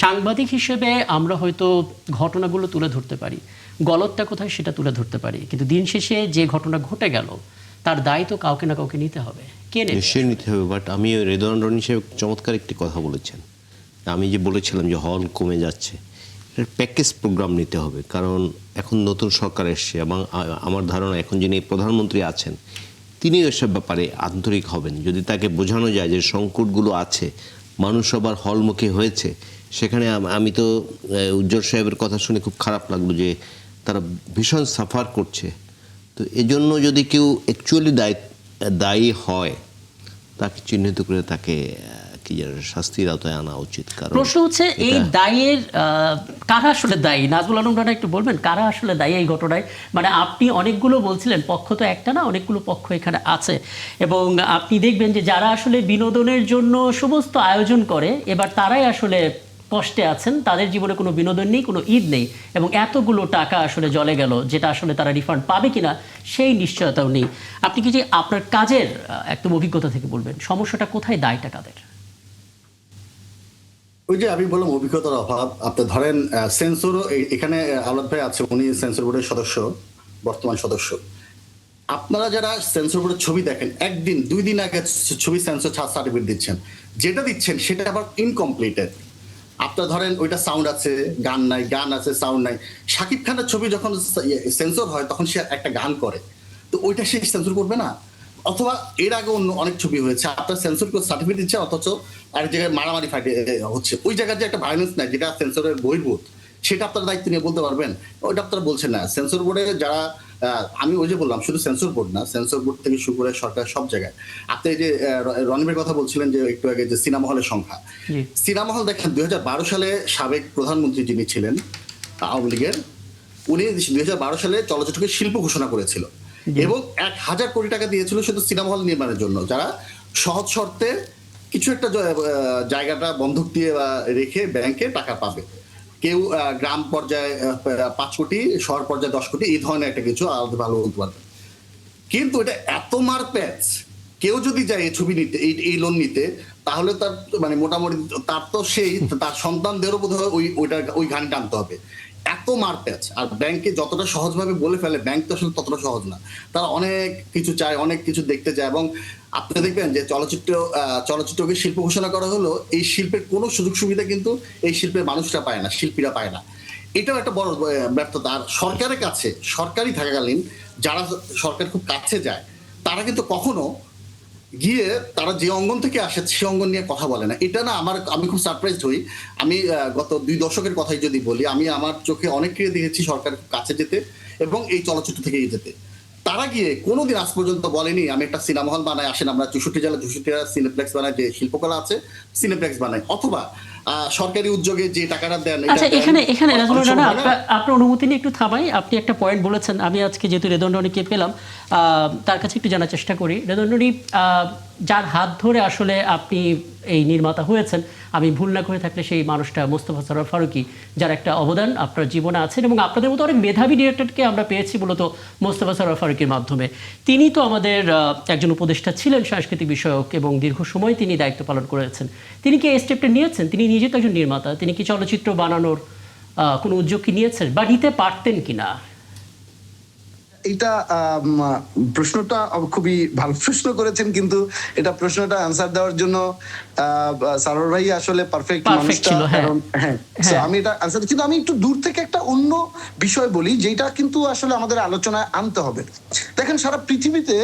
সাংবাদিক হিসেবে আমরা হয়তো ঘটনাগুলো তুলে ধরতে পারি, গলতটা কোথায় সেটা তুলে ধরতে পারি, কিন্তু দিন শেষে যে ঘটনা ঘটে গেল তার দায় তো কাউকে না কাউকে নিতে হবে। কে নেবে? নিশ্চয়ই নিতে হবে। বাট আমি রেদওয়ান রনি সাহেব চমৎকার একটি কথা বলেছেন। আমি যে বলেছিলাম যে হল কমে যাচ্ছে, এর প্যাকেজ প্রোগ্রাম নিতে হবে, কারণ এখন নতুন সরকার এসছে এবং আমার ধারণা এখন যিনি প্রধানমন্ত্রী আছেন তিনি এসব ব্যাপারে আন্তরিক হবেন। যদি তাকে বোঝানো যায় যে সংকটগুলো আছে, মানুষ সবার হলমুখী হয়েছে, সেখানে আমি তো উজ্জ্বল সাহেবের কথা শুনে খুব খারাপ লাগলো যে তারা ভীষণ সাফার করছে। তো এজন্য যদি কেউ অ্যাকচুয়ালি দায়ী হয়, তাকে চিহ্নিত করে তাকে কি শাস্তির আওতায় আনা উচিত। কারণ প্রশ্ন হচ্ছে এই দায়ের কারা আসলে দায়ী? নাজমুল আলম রানা একটু বলবেন কারা আসলে দায়ী এই ঘটনায়? মানে আপনি অনেকগুলো বলছিলেন, পক্ষ তো একটা না, অনেকগুলো পক্ষ এখানে আছে, এবং আপনি দেখবেন যে যারা আসলে বিনোদনের জন্য সমস্ত আয়োজন করে এবার তারাই আসলে কষ্টে আছেন, তাদের জীবনে কোনো বিনোদন নেই, কোনো ঈদ নেই, এবং এতগুলো টাকা আসলে জলে গেল, যেটা আসলে তারা রিফান্ড পাবে কিনা সেই নিশ্চয়তাও নেই। আপনি কি যে আপনার কাজের একদম অভিজ্ঞতা থেকে বলবেন সমস্যাটা কোথায়, দায়টা কাদের? ওই যে আমি বললাম অভিজ্ঞতার অভাব। আপনি ধরেন সেন্সরও এখানে আওলাদ ভাই আছে, উনি সেন্সর বোর্ডের সদস্য, বর্তমান সদস্য। আপনারা যারা সেন্সর বোর্ডের ছবি দেখেন, 1-2 দিন আগে ছবি সেন্সর সার্টিফিকেট দিচ্ছেন, যেটা দিচ্ছেন সেটা আবার ইনকমপ্লিটেড। আপনার ধরেন ওইটা সাউন্ড আছে, গান নাই, গান আছে, সাউন্ড নাই। শাকিব খানের ছবি যখন সেন্সর হয় তখন সে একটা গান করে, তো ওইটা সে সেন্সর করবে না? অথবা এর আগে অন্য অনেক ছবি হয়েছে, আপনার সেন্সর সার্টিফিকেট দিচ্ছে অথচ আরেক জায়গায় মারামারি ফাইটে হচ্ছে, ওই জায়গায় যে একটা ভায়োলেন্স নাই যেটা সেন্সরের বহির্ভূত, সেটা আপনার দায়িত্ব নিয়ে বলতে পারবেন? ওইটা আপনারা বলছেন না। সেন্সর বোর্ডে যারা আমি ওই যে বললাম শুধু সেন্সর বোর্ড না, সেন্সর বোর্ড থেকে শুরু করে সরকার সব জায়গায়। আপনি এই যে রনিবের কথা বলছিলেন যে একটু আগে, যে সিনেমা হলের সংখ্যা, সিনেমা হল দেখেন 2012 সালে সাবেক প্রধানমন্ত্রী যিনি ছিলেন আওয়ামী লীগের, উনি 2012 সালে চলচ্চিত্রকে শিল্প ঘোষণা করেছিল এবং 1,000 কোটি টাকা দিয়েছিল শুধু সিনেমা হল নির্মাণের জন্য, যারা সহজ শর্তে কিছু একটা জায়গাটা বন্ধক দিয়ে রেখে ব্যাংকে টাকা পাবে। কেউ গ্রাম পর্যায়ে 5 কোটি, শহর পর্যায়ে 10 কোটি, এই ধরনের একটা কিছু আলাদা ভালো বলতে পারবে। কিন্তু এটা এত মারপ্যাচ, কেউ যদি যায় এই ছবি নিতে, এই লোন নিতে, তাহলে তার মানে মোটামুটি তার তো সেই তার সন্তানদেরও বোধ হয় ওই গান টানতে হবে, এত মারপ্যাচ। আর ব্যাংকে যতটা সহজভাবে বলে ফেলে, ব্যাংক তো আসলে ততটা সহজ না, তারা অনেক কিছু চায়, অনেক কিছু দেখতে চায়। এবং আপনি দেখবেন যে চলচ্চিত্রকে শিল্প ঘোষণা করা হলো, এই শিল্পের কোনো সুযোগ সুবিধা কিন্তু এই শিল্পের মানুষরা পায় না, শিল্পীরা পায় না। এটাও একটা বড় ব্যর্থতা। আর সরকারের কাছে, সরকারি থাকাকালীন যারা সরকার খুব কাছে যায়, তারা কিন্তু কখনো গিয়ে তারা যে অঙ্গন থেকে আসে সে অঙ্গন নিয়ে কথা বলে না। এটা না আমি খুব সারপ্রাইজড হই। আমি গত 2 দশকের কথাই যদি বলি, আমি আমার চোখে অনেককে দেখেছি সরকার কাছে যেতে এবং এই চলচ্চিত্র থেকে যেতে। তারা গিয়ে কোনোদিন আজ পর্যন্ত বলেনি আমি একটা সিনেমা হল বানাই, আসেন আমরা 64 জেলা 64টা সিনেপ্লেক্স বানাই, যে শিল্পকলা আছে সিনেপ্লেক্স বানাই, অথবা সরকারি উদ্যোগে যে টাকাটা দেন। আচ্ছা, এখানে আপনার অনুমতি নিয়ে একটু থামাই। আপনি একটা পয়েন্ট বলেছেন, আমি আজকে যেহেতু রেদন রনিকে পেলাম, তার কাছে একটু জানার চেষ্টা করি। রেদন রনি, যার হাত ধরে আসলে আপনি এই নির্মাতা হয়েছেন, আমি ভুল না করে থাকলে সেই মানুষটা মোস্তফা সরোয়ার ফারুকী, যার একটা অবদান আপনার জীবনে আছেন, এবং আপনাদের মতো অনেক মেধাবী ডিরেক্টরকে আমরা পেয়েছি মূলত মোস্তফা সরোয়ার ফারুকীর মাধ্যমে। তিনি তো আমাদের একজন উপদেষ্টা ছিলেন সাংস্কৃতিক বিষয়ক, এবং দীর্ঘ সময় তিনি দায়িত্ব পালন করেছেন। তিনি কি এই স্টেপটা নিয়েছেন? তিনি নিজে তো একজন নির্মাতা, তিনি কি চলচ্চিত্র বানানোর কোনো উদ্যোগ কি নিয়েছেন বা নিতে পারতেন কিনা? এটা প্রশ্নটা খুবই ভালো প্রশ্ন করেছেন, কিন্তু এটা প্রশ্নটা আনসার দেওয়ার জন্য সারোয়ার ভাই আসলে পারফেক্ট মানুষটা। কারণ আমি এটা আনসার, কিন্তু আমি একটু দূর থেকে একটা অন্য বিষয় বলি, যেটা কিন্তু আসলে আমাদের আলোচনায় আনতে হবে। দেখেন, সারা পৃথিবীতে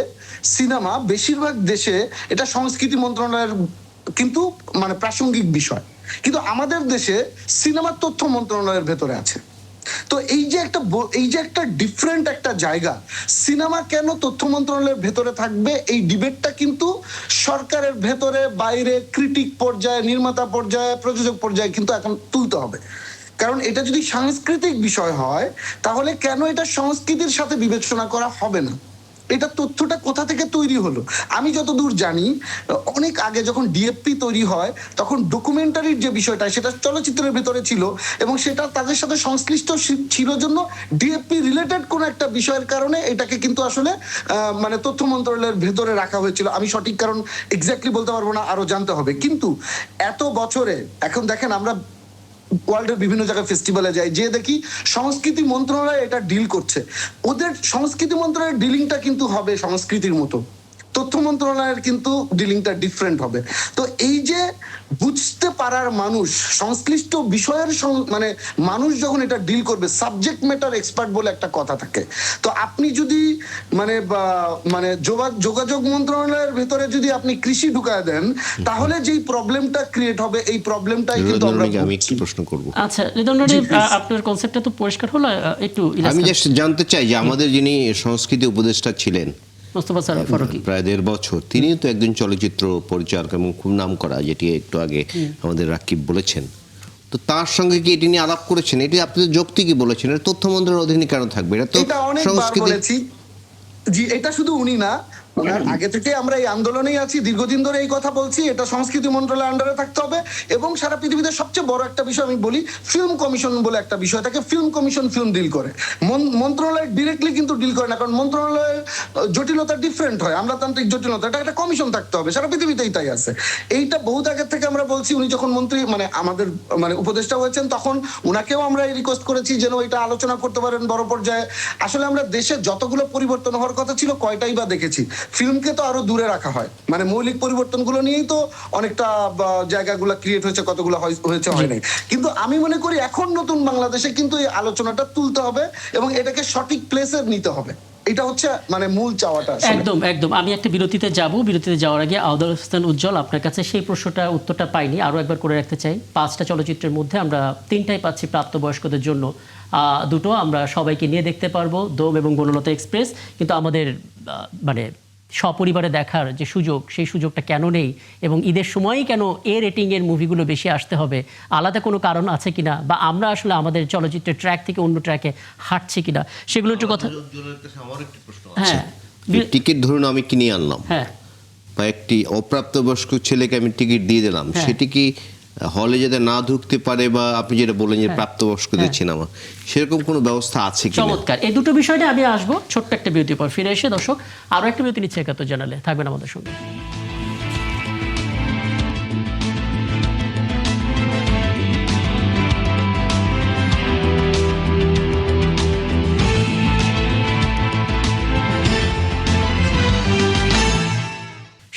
সিনেমা বেশিরভাগ দেশে এটা সংস্কৃতি মন্ত্রণালয়ের কিন্তু মানে প্রাসঙ্গিক বিষয়, কিন্তু আমাদের দেশে সিনেমা তথ্য মন্ত্রণালয়ের ভেতরে আছে। তো এই যে একটা ডিফারেন্ট একটা জায়গা, সিনেমা কেন তথ্য মন্ত্রণালয়ের ভেতরে থাকবে, এই ডিবেটটা কিন্তু সরকারের ভেতরে বাইরে ক্রিটিক পর্যায়ে, নির্মাতা পর্যায়ে, প্রযোজক পর্যায়ে কিন্তু এখন তুলতে হবে। কারণ এটা যদি সাংস্কৃতিক বিষয় হয়, তাহলে কেন এটা সংস্কৃতির সাথে বিবেচনা করা হবে না? এটা তথ্যটা কোথা থেকে তৈরি হলো? আমি যতদূর জানি, অনেক আগে যখন ডিএফপি তৈরি হয়, তখন ডকুমেন্টারির যে বিষয়টা সেটা চলচ্চিত্রের ভিতরে ছিল, এবং সেটা তাদের সাথে সংশ্লিষ্ট ছিল জন্য ডিএফপি রিলেটেড কোন একটা বিষয়ের কারণে এটাকে কিন্তু আসলে মানে তথ্য মন্ত্রণালয়ের ভেতরে রাখা হয়েছিল। আমি সঠিক কারণ এক্স্যাক্টলি বলতে পারবো না, আরো জানতে হবে। কিন্তু এত বছরে এখন দেখেন, আমরা ওয়ার্ল্ডের বিভিন্ন জায়গায় ফেস্টিভ্যালে যাই, যে দেখি সংস্কৃতি মন্ত্রণালয় এটা ডিল করছে। ওদের সংস্কৃতি মন্ত্রণালয়ের ডিলিংটা কিন্তু হবে সংস্কৃতির মতো, তথ্য মন্ত্রণালয়ের কিন্তু ডিলিংটা ডিফারেন্ট হবে। তো এই যে বুঝতে পারার মানুষ, সংশ্লিষ্ট বিষয়ের মানে মানুষ যখন এটা ডিল করবে, সাবজেক্ট ম্যাটার এক্সপার্ট বলে একটা কথা থাকে। তো আপনি যদি মানে যোগাযোগ মন্ত্রণালয়ের ভেতরে যদি আপনি কৃষি ঢুকায় দেন, তাহলে যেই প্রবলেমটা ক্রিয়েট হবে, এই প্রবলেমটাই কিন্তু আমরা প্রশ্ন করব। আচ্ছা, আপনার কনসেপ্টটা তো পরিষ্কার হলো, একটু আমি জাস্ট জানতে চাই যে আমাদের যিনি সংস্কৃতি উপদেষ্টা ছিলেন মোস্তফা সরোয়ার ফারুকী, প্রায় 1.5 বছর, তিনি তো একজন চলচ্চিত্র পরিচালক এবং খুব নাম করা, যেটি একটু আগে আমাদের রাকিব বলেছেন। তো তার সঙ্গে কি এটি নিয়ে আলাপ করেছেন? এটি আপনি যৌক্তিকই বলেছেন, এটা তথ্য মন্ত্রণালয়ের অধীনে কেন থাকবে? এটা তো সংস্কৃতি। জি, এটা শুধু উনি না, আগে থেকে আমরা এই আন্দোলনেই আছি, দীর্ঘদিন ধরে এই কথা বলছি, এটা সংস্কৃতি মন্ত্রণালয়ের আন্ডারে থাকতে হবে। এবং সারা পৃথিবীতে সবচেয়ে বড় একটা বিষয় আমি বলি, ফিল্ম কমিশন বলে একটা বিষয় থাকে। ফিল্ম কমিশন ফিল্ম ডিল করে, মন্ত্রণালয় ডিরেক্টলি কিন্তু ডিল করে না, কারণ মন্ত্রণালয়ের জটিলতা ডিফারেন্ট হয়, আমলাতান্ত্রিক জটিলতা। এটা একটা কমিশন থাকতে হবে, সারা পৃথিবীতেই তাই আছে। এইটা বহুত আগের থেকে আমরা বলছি। উনি যখন মন্ত্রী মানে আমাদের মানে উপদেষ্টা হয়েছেন, তখন উনাকেও আমরা রিকোয়েস্ট করেছি যেন এটা আলোচনা করতে পারেন বড় পর্যায়ে। আসলে আমরা দেশে যতগুলো পরিবর্তন হওয়ার কথা ছিল, কয়টাই বা দেখেছি? ফিল্মকে তো আরো দূরে রাখা হয়, মানে মৌলিক পরিবর্তনগুলো নিয়েই তো অনেকটা জায়গাগুলো ক্রিয়েট হয়েছে, কতগুলো হয়েছে হয় নাই। কিন্তু আমি মনে করি এখন নতুন বাংলাদেশে কিন্তু এই আলোচনাটা তুলতে হবে এবং এটাকে সঠিক প্লেসে নিতে হবে। এটা হচ্ছে মানে মূল চাওয়াটা আসলে। একদম একদম। আমি একটা বিরতিতে যাব, বিরতিতে যাওয়ার আগে আওয়াল হোসেন উজ্জ্বল, আপনার কাছে সেই উত্তরটা পাইনি, আরও একবার করে রাখতে চাই। 5টা চলচ্চিত্রের মধ্যে আমরা 3টাই পাচ্ছি প্রাপ্তবয়স্কদের জন্য, 2টো আমরা সবাইকে নিয়ে দেখতে পারবো, দোম এবং বনলতা এক্সপ্রেস। কিন্তু আমাদের মানে সপরিবারে দেখার যে সুযোগ, সেই সুযোগটা কেন নেই, এবং ঈদের সময়ই কেন রেটিংয়ের মুভিগুলো বেশি আসতে হবে? আলাদা কোনো কারণ আছে কিনা, বা আমরা আসলে আমাদের চলচ্চিত্রের ট্র্যাক থেকে অন্য ট্র্যাকে হাঁটছি কিনা, সেগুলো একটু কথা। হ্যাঁ টিকিট ধরুন আমি কিনে আনলাম, হ্যাঁ বা একটি অপ্রাপ্তবয়স্ক ছেলেকে আমি টিকিট দিয়ে দিলাম, হ্যাঁ। সেটি কি হলে যাতে না ঢুকতে পারে, বা আপনি যেটা বললেন যে প্রাপ্তবয়স্কদের সিনেমা, সেরকম কোনো ব্যবস্থা আছে কি? চমৎকার। এই দুটো বিষয় নিয়ে আমি আসবো ছোট্ট একটা বিরতির পর। ফিরে এসে দর্শক আরও একটা বিরতি নিচ্ছে 71 জানালে, থাকবেন আমাদের সঙ্গে।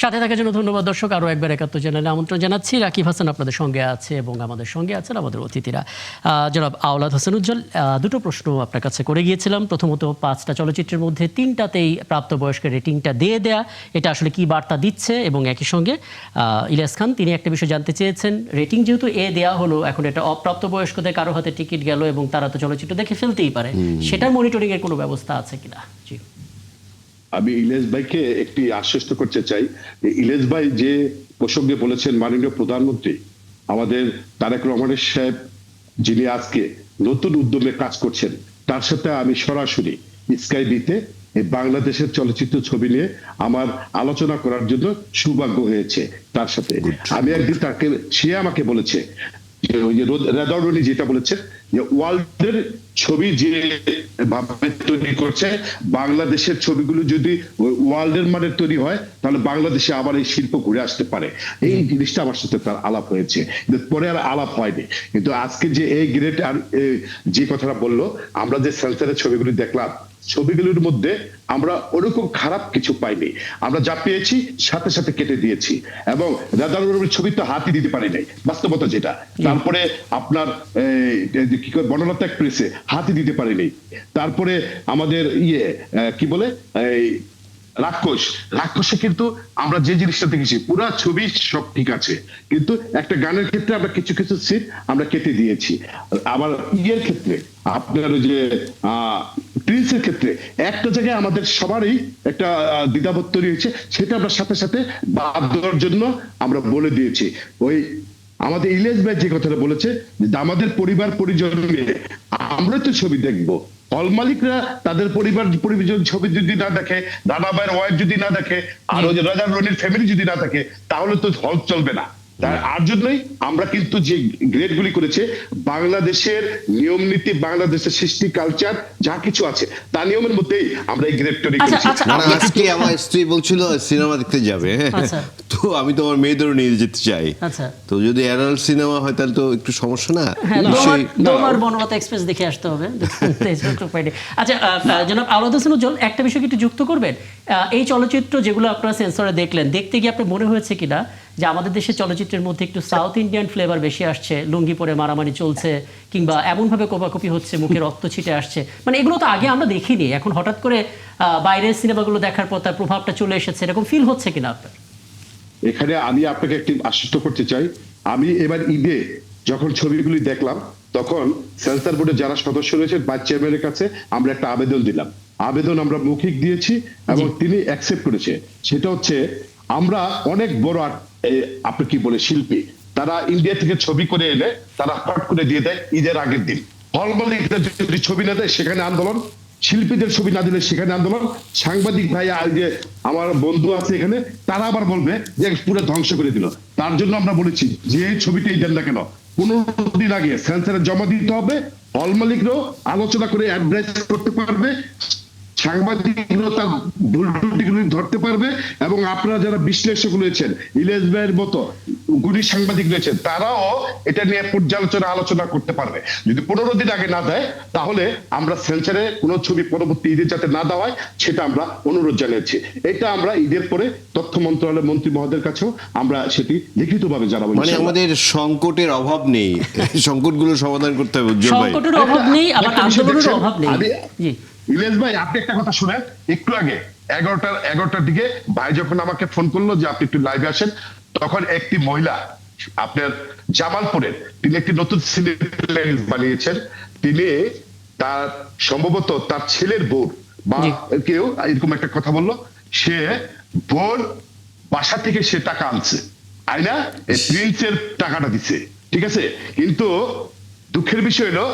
সাথে থাকার জন্য ধন্যবাদ দর্শক। আরও একবার 71 চ্যানেলে আমন্ত্রণ জানাচ্ছি। রাকিব হাসান আপনাদের সঙ্গে আছে এবং আমাদের সঙ্গে আছেন আমাদের অতিথিরা। জনাব আওলাদ হোসেন উজ্জ্বল, দুটো প্রশ্ন আপনার কাছে করে গিয়েছিলাম। প্রথমত, 5টা চলচ্চিত্রের মধ্যে 3টাতেই প্রাপ্তবয়স্কের রেটিংটা দিয়ে দেয়া, এটা আসলে কি বার্তা দিচ্ছে? এবং একই সঙ্গে ইলিয়াস খান তিনি একটা বিষয় জানতে চেয়েছেন, রেটিং যেহেতু দেওয়া হলো, এখন এটা অপ্রাপ্তবয়স্কদের কারো হাতে টিকিট গেল এবং তারা তো চলচ্চিত্র দেখে ফেলতেই পারে, সেটার মনিটরিংয়ের কোনো ব্যবস্থা আছে কিনা? জি। আমি ইলিয়াস ভাইকে একটি আশ্বস্ত করতে চাই, ইলিয়াস ভাই যে প্রসঙ্গে বলেছেন, মাননীয় প্রধানমন্ত্রী আমাদের তারেক রহমানের সাহেব, যিনি আজকে নতুন উদ্যমে কাজ করছেন, তার সাথে আমি সরাসরি স্কাই বিতে বাংলাদেশের চলচ্চিত্র ছবি নিয়ে আমার আলোচনা করার জন্য সৌভাগ্য হয়েছে তার সাথে। আমি একদিন তাকে, সে আমাকে বলেছে যে ওই যে রেদা রনি যেটা বলেছে যে ওয়ার্ল্ডের ছবি যে ভাবে তৈরি করছে, বাংলাদেশের ছবিগুলো যদি ওয়ার্ল্ডের মানের তৈরি হয়, তাহলে বাংলাদেশে আবার এই শিল্প ঘুরে আসতে পারে। এই জিনিসটা আমার সাথে তার আলাপ হয়েছে, কিন্তু পরে আর আলাপ হয়নি। কিন্তু আজকে যে এই গ্রেড আর যে কথাটা বললো, আমরা যে সেন্সারের ছবিগুলি দেখলাম, ছবিগুলোর মধ্যে আমরা ওরকম খারাপ কিছু পাইনি। আমরা যা পেয়েছি সাথে সাথে কেটে দিয়েছি, এবং রাজার ছবি তো হাতই দিতে পারি নাই, বাস্তবতা যেটা। তারপরে আপনার কি করে বনলতা এক্সপ্রেসে হাতই দিতে পারিনি। তারপরে আমাদের কি বলে রাক্ষসে কিন্তু আমরা যে জিনিসটা দেখেছি, পুরো ছবি সব ঠিক আছে, কিন্তু একটা গানের ক্ষেত্রে আমরা কিছু কিছু সিট আমরা কেটে দিয়েছি। আবার ক্ষেত্রে আপনার ওই যে প্রিন্সের ক্ষেত্রে একটা জায়গায় আমাদের সবারই একটা দ্বিধাবোধ তৈরি হয়েছে, সেটা আমরা সাথে সাথে বাদ দেওয়ার জন্য আমরা বলে দিয়েছি। ওই আমাদের ইলিয়াস ভাই যে কথাটা বলেছে, যে আমাদের পরিবার পরিজন নিয়ে আমরা তো ছবি দেখবো, হল মালিকরা তাদের পরিবার পরিজন ছবি যদি না দেখে, দাদা ভাইয়ের ওয়াইফ যদি না দেখে, আর ওই যে রাজা রনির ফ্যামিলি যদি না থাকে, তাহলে তো হল চলবে না। তার জন্যই আমরা কিন্তু যে গ্রেড গুলি করেছে, বাংলাদেশের নিয়ম নীতি, বাংলাদেশের সৃষ্টি কালচার যা কিছু আছে, তার নিয়মের মধ্যেই আমরা এই গ্রেড তৈরি করেছি। মানে আজকে আমার স্ত্রী বলছিল সিনেমা দেখতে যাবে, হ্যাঁ, তো আমি তো আমার মেয়েদেরও নিয়ে যেতে চাই। তো যদি অ্যাডাল্ট সিনেমা হয় তাহলে তো একটু সমস্যা না? দোমার বনলতা এক্সপ্রেস দেখে আসতে হবে। আচ্ছা জনাব আওলাদ হোসেন উজ্জ্বল, একটা বিষয় একটু যুক্ত করবেন। এই চলচ্চিত্র যেগুলো আপনারা সেন্সরে দেখলেন, দেখতে গিয়ে আপনার মনে হয়েছে কিনা যে আমাদের দেশের চলচ্চিত্রের মধ্যে একটু সাউথ ইন্ডিয়ান ফ্লেভার বেশি আসছে, লুঙ্গি পরে মারামারি চলছে, কিংবা এমনভাবে কোপাকুপি হচ্ছে, মুখে রক্ত ছিটে আসছে, মানে এগুলো তো আগে আমরা দেখিনি, এখন হঠাৎ করে বাইরের সিনেমাগুলো দেখার পর তার প্রভাবটা চলে এসেছে, এরকম ফিল হচ্ছে কিনা আপনার? এখানে আমি আপনাকে একটি আশ্বস্ত করতে চাই, আমি এবার ঈদে যখন ছবিগুলি দেখলাম, তখন সেন্সর বোর্ডে যারা সদস্য রয়েছে ভাইস চেয়ারম্যানের কাছে আমরা একটা আবেদন দিলাম। আবেদন আমরা মৌখিক দিয়েছি এবং তিনি অ্যাকসেপ্ট করেছে। সেটা হচ্ছে, আমরা অনেক বড় আপনি কি বলে শিল্পী, তারা ইন্ডিয়া থেকে ছবি করে এনে তারা হট করে দিয়ে দেয় ঈদের আগের দিন। হল মালিকরা যদি ছবি না দেয় সেখানে আন্দোলন, শিল্পীদের ছবি না দিলে সেখানে আন্দোলন, সাংবাদিক ভাই যে আমার বন্ধু আছে এখানে, তারা আবার বলবে যে পুরো ধ্বংস করে দিল। তার জন্য আমরা বলেছি যে এই ছবিটাই দেন না কেন, 15 দিন আগে সেন্সরে জমা দিতে হবে। হল মালিকরাও আলোচনা করে অ্যাডভাইস করতে পারবে, সাংবাদিকরা তার ভুল ত্রুটিগুলি ধরতে পারবে, এবং আপনারা যারা বিশ্লেষক রয়েছেন, ইলিয়াস ভাইয়ের মতো গুণী সাংবাদিক রয়েছেন, তারাও এটা নিয়ে পর্যালোচনা আলোচনা করতে পারবে। যদি 15 দিন আগে না দেয়, তাহলে আমরা সেন্সরে কোনো ছবি পরবর্তী ঈদে যাতে না দেওয়া হয় সেটা আমরা অনুরোধ জানিয়েছি। এটা আমরা ঈদের পরে তথ্য মন্ত্রণালয়ের মন্ত্রী মহোদয়ের কাছেও আমরা সেটি লিখিতভাবে জানাবো। মানে আমাদের সংকটের অভাব নেই, সংকটগুলো সমাধান করতে হবে। সংকটের অভাব নেই, আবার আন্দোলনের অভাব নেই। ইলিয়াস ভাই, আপনি একটা কথা শুনেন। একটু আগে 11টার দিকে ভাই যখন আমাকে ফোন করলো যে আপনি একটু লাইভে আসেন, তখন একটি মহিলা আপনার জামালপুরের, তিনি একটি নতুন সিনেমা বানিয়েছেন। তিনি তার সম্ভবত তার ছেলের বউ বা জি। কেউ এরকম একটা কথা বললো, সে বোন বাসা থেকে সে টাকা আনছে, আইনা প্রিন্সের টাকাটা দিছে, ঠিক আছে। কিন্তু দুঃখের বিষয় হলো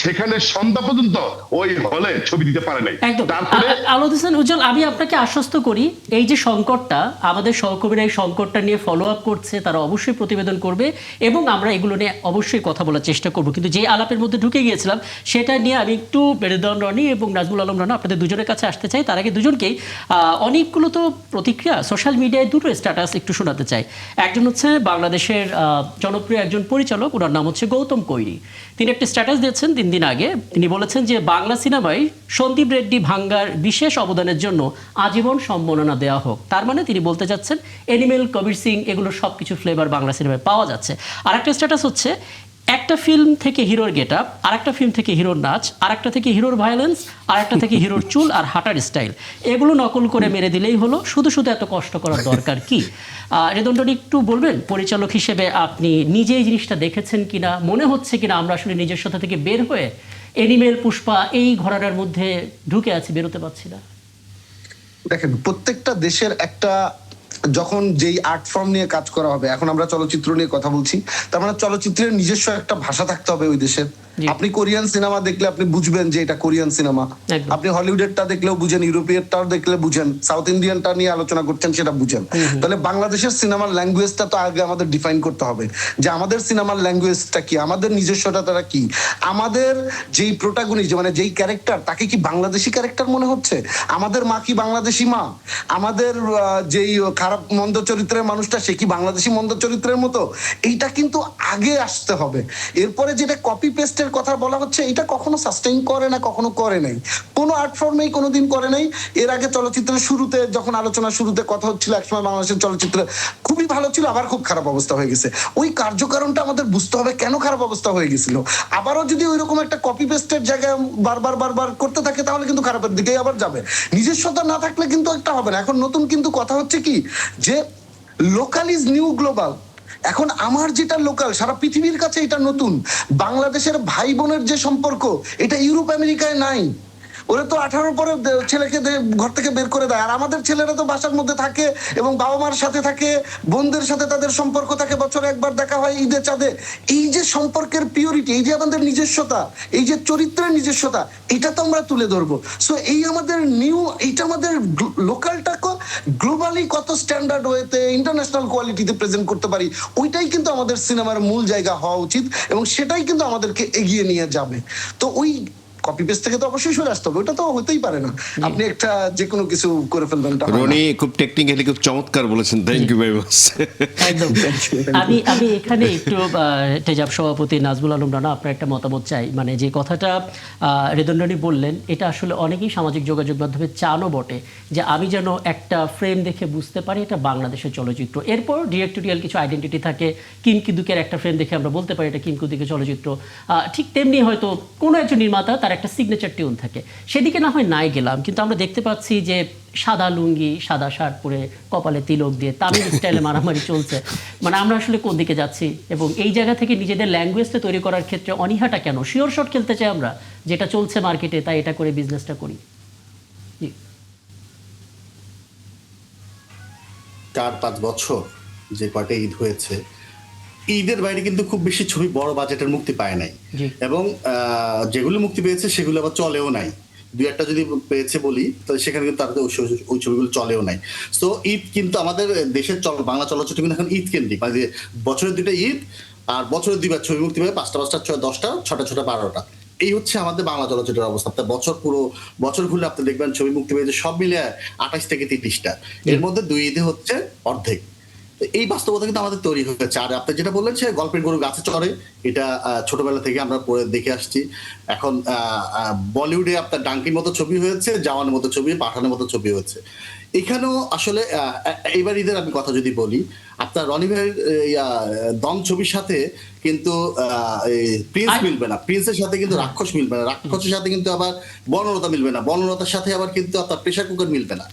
সেখানে সন্ধ্যা পর্যন্ত ওই হলে ছবি দিতে পারে নাই। একদম। তারপরে আলোদ হোসেন উজ্জ্বল, আমি আপনাকে আশ্বস্ত করি, এই যে সংকটটা, আমাদের সহকর্মীরা এই সংকটটা নিয়ে ফলো আপ করছে, তারা অবশ্যই প্রতিবেদন করবে এবং আমরা এগুলো নিয়ে অবশ্যই কথা বলার চেষ্টা করব। কিন্তু যে আলাপের মধ্যে ঢুকে গিয়েছিলাম সেটা নিয়ে আমি একটু রেদওয়ান রনি এবং নাজমুল আলম রানা আপনাদের দুজনের কাছে আসতে চাই। তার আগে দুজনকেই অনেকগুলো তো প্রতিক্রিয়া সোশ্যাল মিডিয়ায়, দুটো স্ট্যাটাস একটু শোনাতে চাই। একজন হচ্ছে বাংলাদেশের জনপ্রিয় একজন পরিচালক, ওনার নাম হচ্ছে গৌতম কৈরি। তিনি একটা স্ট্যাটাস দিয়েছেন 3 দিন আগে। তিনি বলেছেন যে বাংলা সিনেমায় সন্দীপ রেড্ডি ভাঙ্গার বিশেষ অবদানের জন্য আজীবন সম্মাননা দেওয়া হোক। তার মানে তিনি বলতে চাচ্ছেন এনিমেল, কবির সিং, এগুলো সব কিছু ফ্লেভার বাংলা সিনেমায় পাওয়া যাচ্ছে। আর একটা স্ট্যাটাস হচ্ছে একটা ফিল্ম থেকে হিরোর গেট আপ, আর একটা ফিল্ম থেকে হিরোর নাচ, আর একটা থেকে হিরোর ভায়োলেন্স, আর একটা থেকে হিরোর চুল আর হাঁটার স্টাইল, এগুলো নকল করে মেরে দিলেই হলো, শুধু শুধু এত কষ্ট করার দরকার কি? রেদনটনি একটু বলবেন পরিচালক হিসেবে আপনি নিজে এই জিনিসটা দেখেছেন কিনা, মনে হচ্ছে কিনা আমরা আসলে নিজস্বতা থেকে বের হয়ে এনিমেল, পুষ্পা এই ঘরানার মধ্যে ঢুকে আছি, বেরোতে পারছি না? দেখেন, প্রত্যেকটা দেশের একটা, যখন যেই আর্ট ফর্ম নিয়ে কাজ করা হবে, এখন আমরা চলচ্চিত্র নিয়ে কথা বলছি, তার মানে চলচ্চিত্রের নিজস্ব একটা ভাষা থাকতে হবে ওই দেশের। জি। আপনি কোরিয়ান সিনেমা দেখলে আপনি বুঝবেন যে এটা কোরিয়ান সিনেমা, একদম। আপনি হলিউডেরটা দেখলেও বুঝেন, ইউরোপিয়ানটাও দেখলে বুঝেন, সাউথ ইন্ডিয়ানটা নিয়ে আলোচনা করছেন সেটা বুঝেন। তাহলে বাংলাদেশের সিনেমার ল্যাঙ্গুয়েজটা তো আগে আমাদের ডিফাইন করতে হবে যে আমাদের সিনেমার ল্যাঙ্গুয়েজটা কি, আমাদের নিজস্বতাটা কি, আমাদের যেই প্রোটাগনিস্ট মানে যেই ক্যারেক্টার, তাকে কি বাংলাদেশি ক্যারেক্টার মনে হচ্ছে, আমাদের মা কি বাংলাদেশি মা, আমাদের যেই খারাপ মন্দ চরিত্রের মানুষটা সে কি বাংলাদেশি মন্দ চরিত্রের মতো, এইটা কিন্তু আগে আসতে হবে। এরপরে যেটা কপি পেস্টের কথা বলা হচ্ছে, এটা কখনো সাস্টেইন করে না, কখনো করে নাই, কোনো আর্ট ফর্মেই কোনোদিন করে নাই। এর আগে চলচ্চিত্রের শুরুতে যখন আলোচনা শুরুতে কথা হচ্ছিল, একসময় বাংলাদেশের চলচ্চিত্র খুবই ভালো ছিল, আবার খুব খারাপ অবস্থা হয়ে গেছে। ওই কার্যকারণটা আমাদের বুঝতে হবে কেন খারাপ অবস্থা হয়ে গেছিল। আবারও যদি ওইরকম একটা কপি পেস্টের জায়গায় বারবার করতে থাকে, তাহলে কিন্তু খারাপের দিকেই আবার যাবে। নিজস্বতা না থাকলে কিন্তু একটা হবে না। এখন নতুন কিন্তু কথা হচ্ছে কি, যে লোকাল ইজ নিউ গ্লোবাল। এখন আমার যেটা লোকাল, সারা পৃথিবীর কাছে এটা নতুন। বাংলাদেশের ভাই বোনের যে সম্পর্ক, এটা ইউরোপ আমেরিকায় নাই। ওরা তো 18 পরে ছেলেকে ঘর থেকে বের করে দেয়, আর আমাদের ছেলেরা তো বাসার মধ্যে থাকে এবং বাবা মার সাথে থাকে, বোনদের সাথে তাদের সম্পর্ক থাকে, বছরে একবার দেখা হয় ঈদে চাঁদে। এই যে সম্পর্কের পিওরিটি, এই যে আমাদের নিজস্বতা, এই যে চরিত্রের নিজস্বতা, এটা তো আমরা তুলে ধরবো। সো এই আমাদের এইটা আমাদের লোকালটাকে গ্লোবালি কত স্ট্যান্ডার্ড ওয়েতে, ইন্টারন্যাশনাল কোয়ালিটিতে প্রেজেন্ট করতে পারি, ওইটাই কিন্তু আমাদের সিনেমার মূল জায়গা হওয়া উচিত এবং সেটাই কিন্তু আমাদেরকে এগিয়ে নিয়ে যাবে। তো ওই কপি পেস্ট থেকে তো অবশ্যই সরে আসতে হবে, ওটা তো হতেই পারে না আপনি একটা যে কোনো কিছু করে ফেলবেন। রনি খুব টেকনিক্যালি খুব চমৎকার বলেছেন, থ্যাংক ইউ ভেরি মাচ। একদম। আমি এখানে একটু টেজাব সভাপতি নাজমুল আলম রানা আপনার একটা মতামত চাই। মানে যে কথাটা রেদনটনি বললেন, এটা আসলে অনেকেই সামাজিক যোগাযোগ মাধ্যমে চানও বটে, যে আমি যেন একটা ফ্রেম দেখে বুঝতে পারি এটা বাংলাদেশের চলচ্চিত্র। এরপর ডিরেক্টোরিয়াল কিছু আইডেন্টিটি থাকে, কিংকিদুকের একটা ফ্রেম দেখে আমরা বলতে পারি এটা কিংকিদুকের চলচ্চিত্র। ঠিক তেমনি হয়তো কোনো একজন নির্মাতা তার একটা সিগনেচার টিউন থাকে, সেদিকে না হয় নাই গেলাম, কিন্তু আমরা দেখতে পাচ্ছি যে সাদা লুঙ্গি, সাদা শার্ট পরে, কপালে তিলক দিয়ে তামিল স্টাইলে মারামারি চলছে। মানে আমরা আসলে কোন দিকে যাচ্ছি? এবং এই জায়গা থেকে নিজেদের ল্যাঙ্গুয়েজটা তৈরি করার ক্ষেত্রে অনীহাটা কেন? শিওর শট খেলতে চাই আমরা, যেটা চলছে মার্কেটে তাই এটা করে বিজনেসটা করি। জি। 4-5 বছর যে কয়টা ঈদ হয়েছে, ঈদের বাইরে কিন্তু খুব বেশি ছবি বড় বাজেটের মুক্তি পায় নাই, জি। এবং যেগুলো মুক্তি পেয়েছে সেগুলো আবার চলেও নাই। দুই একটা যদি পেয়েছে বলি, তাহলে সেখানে কিন্তু তাদের ওই ছবিগুলো চলেও নাই। তো ঈদ কিন্তু আমাদের দেশের বাংলা চলচ্চিত্র কিন্তু এখন ঈদ কেন্দ্রিক, মানে যে বছরের 2টা ঈদ আর বছরের 2বার ছবি মুক্তি পাবে, 5টা 10টা 6টা 12টা। এই হচ্ছে আমাদের বাংলা চলচ্চিত্রের অবস্থা। আপনার পুরো বছর ঘুরলে আপনি দেখবেন ছবি মুক্তি পেয়েছে সব মিলে 28 থেকে 30টা, এর মধ্যে 2 ঈদে হচ্ছে অর্ধেক। তো এই বাস্তবতা কিন্তু আমাদের তৈরি হয়েছে। আর আপনি যেটা বললেন সে গল্পের গরু গাছে চড়ে, এটা ছোটবেলা থেকে আমরা পড়ে দেখে আসছি। এখন বলিউডে আপনার ডাঙ্কির মতো ছবি হয়েছে, জওয়ানের মতো ছবি, পাঠানের মতো ছবি হয়েছে। এখানেও আসলে এইবার ঈদের আমি কথা যদি বলি, আপনার রনি ভাইয়ের দম ছবির সাথে কিন্তু প্রিন্স মিলবে না, প্রিন্সের সাথে কিন্তু রাক্ষস মিলবে না, রাক্ষসের সাথে কিন্তু আবার বনলতা মিলবে না, বনলতার সাথে আবার কিন্তু আপনার প্রেসার কুকার মিলবে না।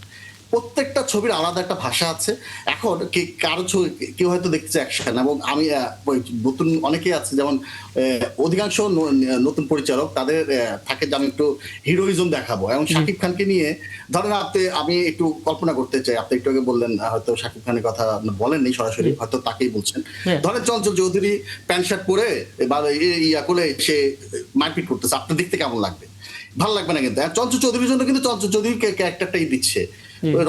প্রত্যেকটা ছবির আলাদা একটা ভাষা আছে। এখন কারো ছবি কেউ হয়তো দেখছে অ্যাকশন, এবং আমি নতুন অনেকেই আছে, যেমন অধিকাংশ নতুন পরিচালক তাদের থাকে যে আমি একটু হিরোইজম দেখাবো। এবং শাকিব খানকে নিয়ে ধরেন আমি একটু কল্পনা করতে চাই, আপনি একটু আগে বললেন হয়তো শাকিব খানের কথা বলেননি সরাসরি, হয়তো তাকেই বলছেন। ধরেন চঞ্চল চৌধুরী প্যান্ট শার্ট পরে বা ইয়া করে সে মারপিট করতেছে, আপনার দেখতে কেমন লাগবে? ভালো লাগবে না। কিন্তু চঞ্চল চৌধুরীর জন্য কিন্তু চঞ্চল চৌধুরীর ক্যারেক্টারটাই দিচ্ছে,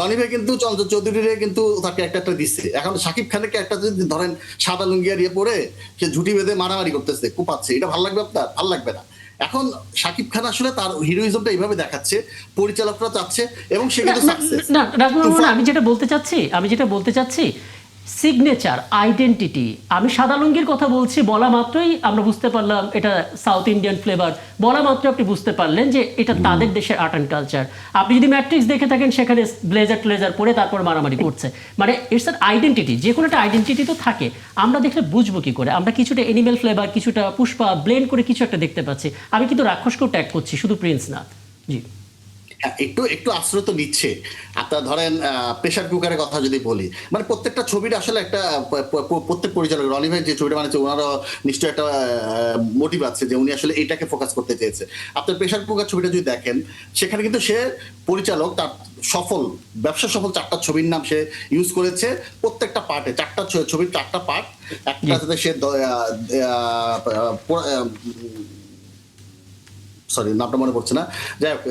রনি ভাই কিন্তু চঞ্চল চৌধুরীর কিন্তু তার ক্যারেক্টারটা দিচ্ছে। এখন শাকিব খানের ক্যারেক্টার যদি ধরেন সাদা লুঙ্গি আর পরে সে ঝুটি বেঁধে মারামারি করতেছে, কোপাচ্ছে, এটা ভালো লাগবে আপনার? ভালো লাগবে না। এখন শাকিব খান আসলে তার হিরোইজমটা এইভাবে দেখাচ্ছে, পরিচালকরা চাচ্ছে, এবং সে কিন্তু সাকসেস। আমি যেটা বলতে চাচ্ছি সিগনেচার আইডেন্টিটি। আমি সাদা লুঙ্গির কথা বলছি, বলা মাত্রই আমরা বুঝতে পারলাম এটা সাউথ ইন্ডিয়ান ফ্লেভার, বলা মাত্র আপনি বুঝতে পারলেন যে এটা তাদের দেশের আর্ট অ্যান্ড কালচার। আপনি যদি ম্যাট্রিক্স দেখে থাকেন, সেখানে ব্লেজার ট্লেজার পরে তারপর মারামারি করছে, মানে ইটস অ্যান আইডেন্টিটি। যে কোনো একটা আইডেন্টিটি তো থাকে, আমরা দেখলে বুঝবো কি করে? আমরা কিছুটা এনিমেল ফ্লেভার, কিছুটা পুষ্পা ব্লেন্ড করে কিছু একটা দেখতে পাচ্ছি। আমি কিন্তু রাক্ষসকেও ট্যাগ করছি, শুধু প্রিন্স না। জি, একটু একটু আশ্রয় তো নিচ্ছে। আপনার ধরেন প্রেসার কুকারের কথা যদি বলি, মানে প্রত্যেকটা ছবির আসলে একটা প্রত্যেক পরিচালক, রনি ভাই যে ছবিটা বানাচ্ছে ওনারও নিশ্চয়ই একটা মোটিভ আছে যে উনি আসলে এটাকে ফোকাস করতে চেয়েছে। আপনার প্রেসার কুকার ছবিটা যদি দেখেন, সেখানে কিন্তু সে পরিচালক তার ব্যবসা সফল 4টা ছবির নাম সে ইউজ করেছে। প্রত্যেকটা পার্টে 4টা ছবির 4টা পার্ট, একটা সে সরি নামটা মনে পড়ছে না, যাই হোক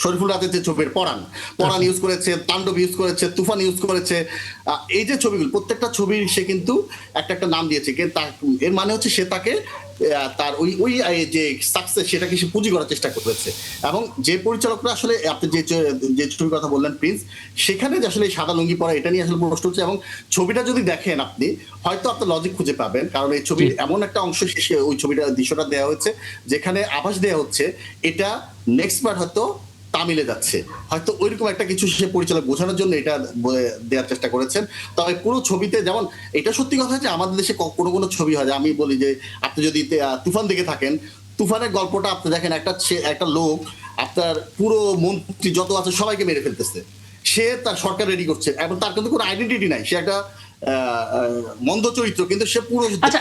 শরীফুল রাজের যে ছবির পরাণ ইউজ করেছে, তাণ্ডব ইউজ করেছে, তুফান ইউজ করেছে। এই যে ছবিগুলো, প্রত্যেকটা ছবির সে কিন্তু একটা নাম দিয়েছে। এর মানে হচ্ছে সে তাকে তার ওই যে সাকসেস সেটাকে সে পুঁজি করার চেষ্টা করেছে। এবং যে পরিচালকরা আসলে আপনি যে ছবির কথা বললেন প্রিন্স, সেখানে যে আসলে সাদা লুঙ্গি পরা এটা নিয়ে আসলে প্রশ্ন হচ্ছে। এবং ছবিটা যদি দেখেন আপনি হয়তো আপনার লজিক খুঁজে পাবেন, কারণ এই ছবির এমন একটা অংশ শেষে ওই ছবিটা দৃশ্যটা দেওয়া হয়েছে যেখানে আভাস দেওয়া হচ্ছে এটা নেক্সট বার হয়তো তামিলে যাচ্ছে, হয়তো ওইরকম একটা কিছু সে পরিচালক বোঝানোর জন্য এটা দেওয়ার চেষ্টা করেছেন। তবে পুরো ছবিতে যেমন এটা সত্যি কথা যে আমাদের দেশে কোনো ছবি হয়, আমি বলি যে আপনি যদি তুফান দেখে থাকেন, তুফানের গল্পটা আপনি দেখেন, একটা লোক আপনার পুরো মন্ত্রী যত আছে সবাইকে মেরে ফেলতেছে, সে তার সরকার রেডি করছে, এবং তার কিন্তু কোনো আইডেন্টিটি নাই, সে একটা মন্দ চরিত্র, কিন্তু সে পুরো। আচ্ছা,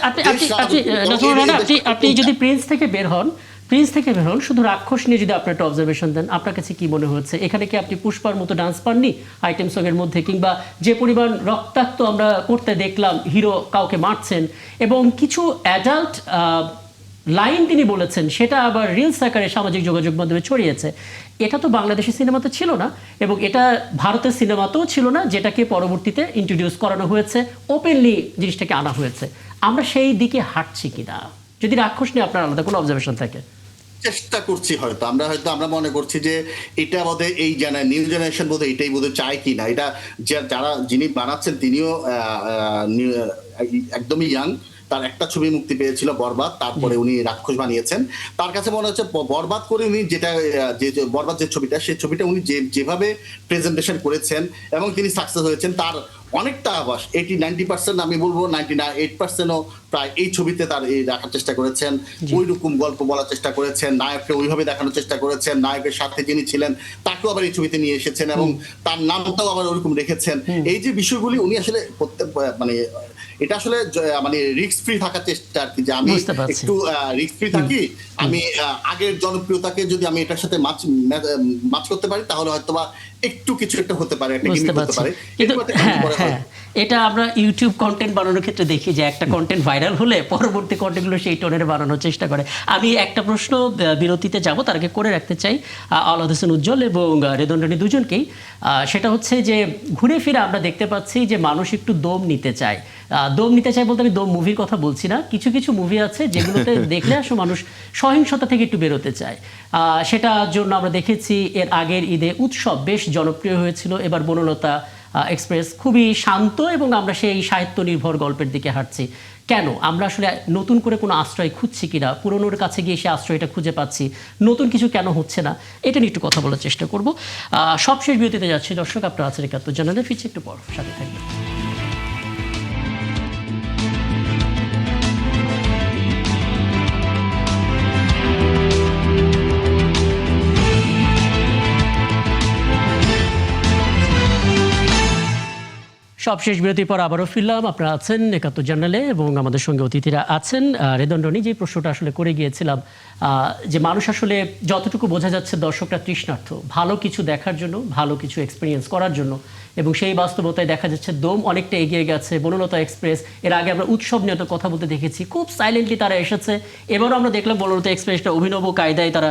আপনি যদি প্রিন্স থেকে বের হন, শুধু রাক্ষস নিয়ে যদি আপনি একটা অবজারভেশন দেন, আপনার কাছে কি মনে হচ্ছে? এখানে কি আপনি পুষ্পার মতো ডান্স পাননি আইটেম সং এর মধ্যে? কিংবা যে পরিমাণ রক্তাক্ত আমরা করতে দেখলাম, হিরো কাউকে মারছেন, এবং কিছু অ্যাডাল্ট লাইন তিনি বলেছেন, সেটা আবার রিলস আকারে সামাজিক যোগাযোগ মাধ্যমে ছড়িয়েছে। এটা তো বাংলাদেশের সিনেমাতে ছিল না, এবং এটা ভারতের সিনেমাতেও ছিল না, যেটাকে পরবর্তীতে ইন্ট্রোডিউস করানো হয়েছে, ওপেনলি জিনিসটাকে আনা হয়েছে। আমরা সেই দিকে হাঁটছি কিনা, যদি রাক্ষস নিয়ে আপনার আলাদা কোনো অবজারভেশন থাকে? চেষ্টা করছি, হয়তো আমরা মনে করছি যে এটা বোধহয় এই নিউ জেনারেশন বোধহয় এটাই বোধহয় চায় কি না। এটা যিনি বানাচ্ছেন তিনিও একদমই ইয়াং, তার একটা ছবি মুক্তি পেয়েছিল বরবাদ, তারপরে উনি রাক্ষস বানিয়েছেন। তার কাছে মনে হচ্ছে বরবাদ করে উনি বরবাদ যে ছবিটা, সেই ছবিটা উনি যেভাবে প্রেজেন্টেশন করেছেন এবং তিনি সাকসেস হয়েছেন, তার অনেকটা আবাস 80-90%, আমি বলবো 98%ও প্রায় এই ছবিতে তার রাখার চেষ্টা করেছেন। ওই রকম গল্প বলার চেষ্টা করেছেন, নায়ককে ওইভাবে দেখানোর চেষ্টা করেছেন, নায়কের সাথে যিনি ছিলেন তাকেও আবার এই ছবিতে নিয়ে এসেছেন, এবং তার নামটাও আবার ওরকম রেখেছেন। এই যে বিষয়গুলি উনি আসলে মানে এটা আসলে মানে রিস্ক ফ্রি থাকার চেষ্টা আর কি, যে আমি একটু রিস্ক ফ্রি থাকি, আমি আগের জনপ্রিয়তাকে যদি আমি এটার সাথে মাছ করতে পারি, তাহলে হয়তো বা একটু কিছু একটা হতে পারে, একটা গিমিক হতে পারে। এটা আমরা ইউটিউব কন্টেন্ট বানানোর ক্ষেত্রে দেখি যে একটা কন্টেন্ট ভাইরাল হলে পরবর্তী কন্টেন্টগুলো সেই টোনের বানানোর চেষ্টা করে। আমি একটা প্রশ্ন বিরতিতে যাব, তার আগে করে রাখতে চাই আওলাদ হোসেন উজ্জ্বল এবং রেদন রানী দুজনকেই। সেটা হচ্ছে যে ঘুরে ফিরে আমরা দেখতে পাচ্ছি যে মানুষ একটু দম নিতে চায়। বলতে আমি দম মুভির কথা বলছি না, কিছু কিছু মুভি আছে যেগুলোতে দেখলে আসলে মানুষ সহিংসতা থেকে একটু বেরোতে চায়। সেটার জন্য আমরা দেখেছি এর আগের ঈদে উৎসব বেশ জনপ্রিয় হয়েছিল, এবার বনলতা এক্সপ্রেস খুবই শান্ত এবং আমরা সেই সাহিত্য নির্ভর গল্পের দিকে হাঁটছি। কেন আমরা আসলে নতুন করে কোনো আশ্রয় খুঁজছি কিনা, পুরনোর কাছে গিয়ে সে আশ্রয়টা খুঁজে পাচ্ছি, নতুন কিছু কেন হচ্ছে না, এটা নিয়ে একটু কথা বলার চেষ্টা করব। সবশেষ বিরতিতে যাচ্ছি দর্শক, আপনারা আছেন ৭১ জানালে, ফিরছি একটু পর, সাথে থাকবেন। সবশেষ বিরতির পর আবারও ফিরলাম, আপনারা আছেন ৭১ জার্নালে এবং আমাদের সঙ্গে অতিথিরা আছেন। রেদন রনি, যে প্রশ্নটা আসলে করে গিয়েছিলাম, যে মানুষ আসলে যতটুকু বোঝা যাচ্ছে দর্শকরা তৃষ্ণার্থ ভালো কিছু দেখার জন্য, ভালো কিছু এক্সপিরিয়েন্স করার জন্য, এবং সেই বাস্তবতায় দেখা যাচ্ছে দম অনেকটা এগিয়ে গেছে। বনলতা এক্সপ্রেস, এর আগে আমরা উৎসব নিয়ে তো কথা বলতে দেখেছি, খুব সাইলেন্টলি তারা এসেছে। এবারও আমরা দেখলাম বনলতা এক্সপ্রেসটা অভিনব কায়দায় তারা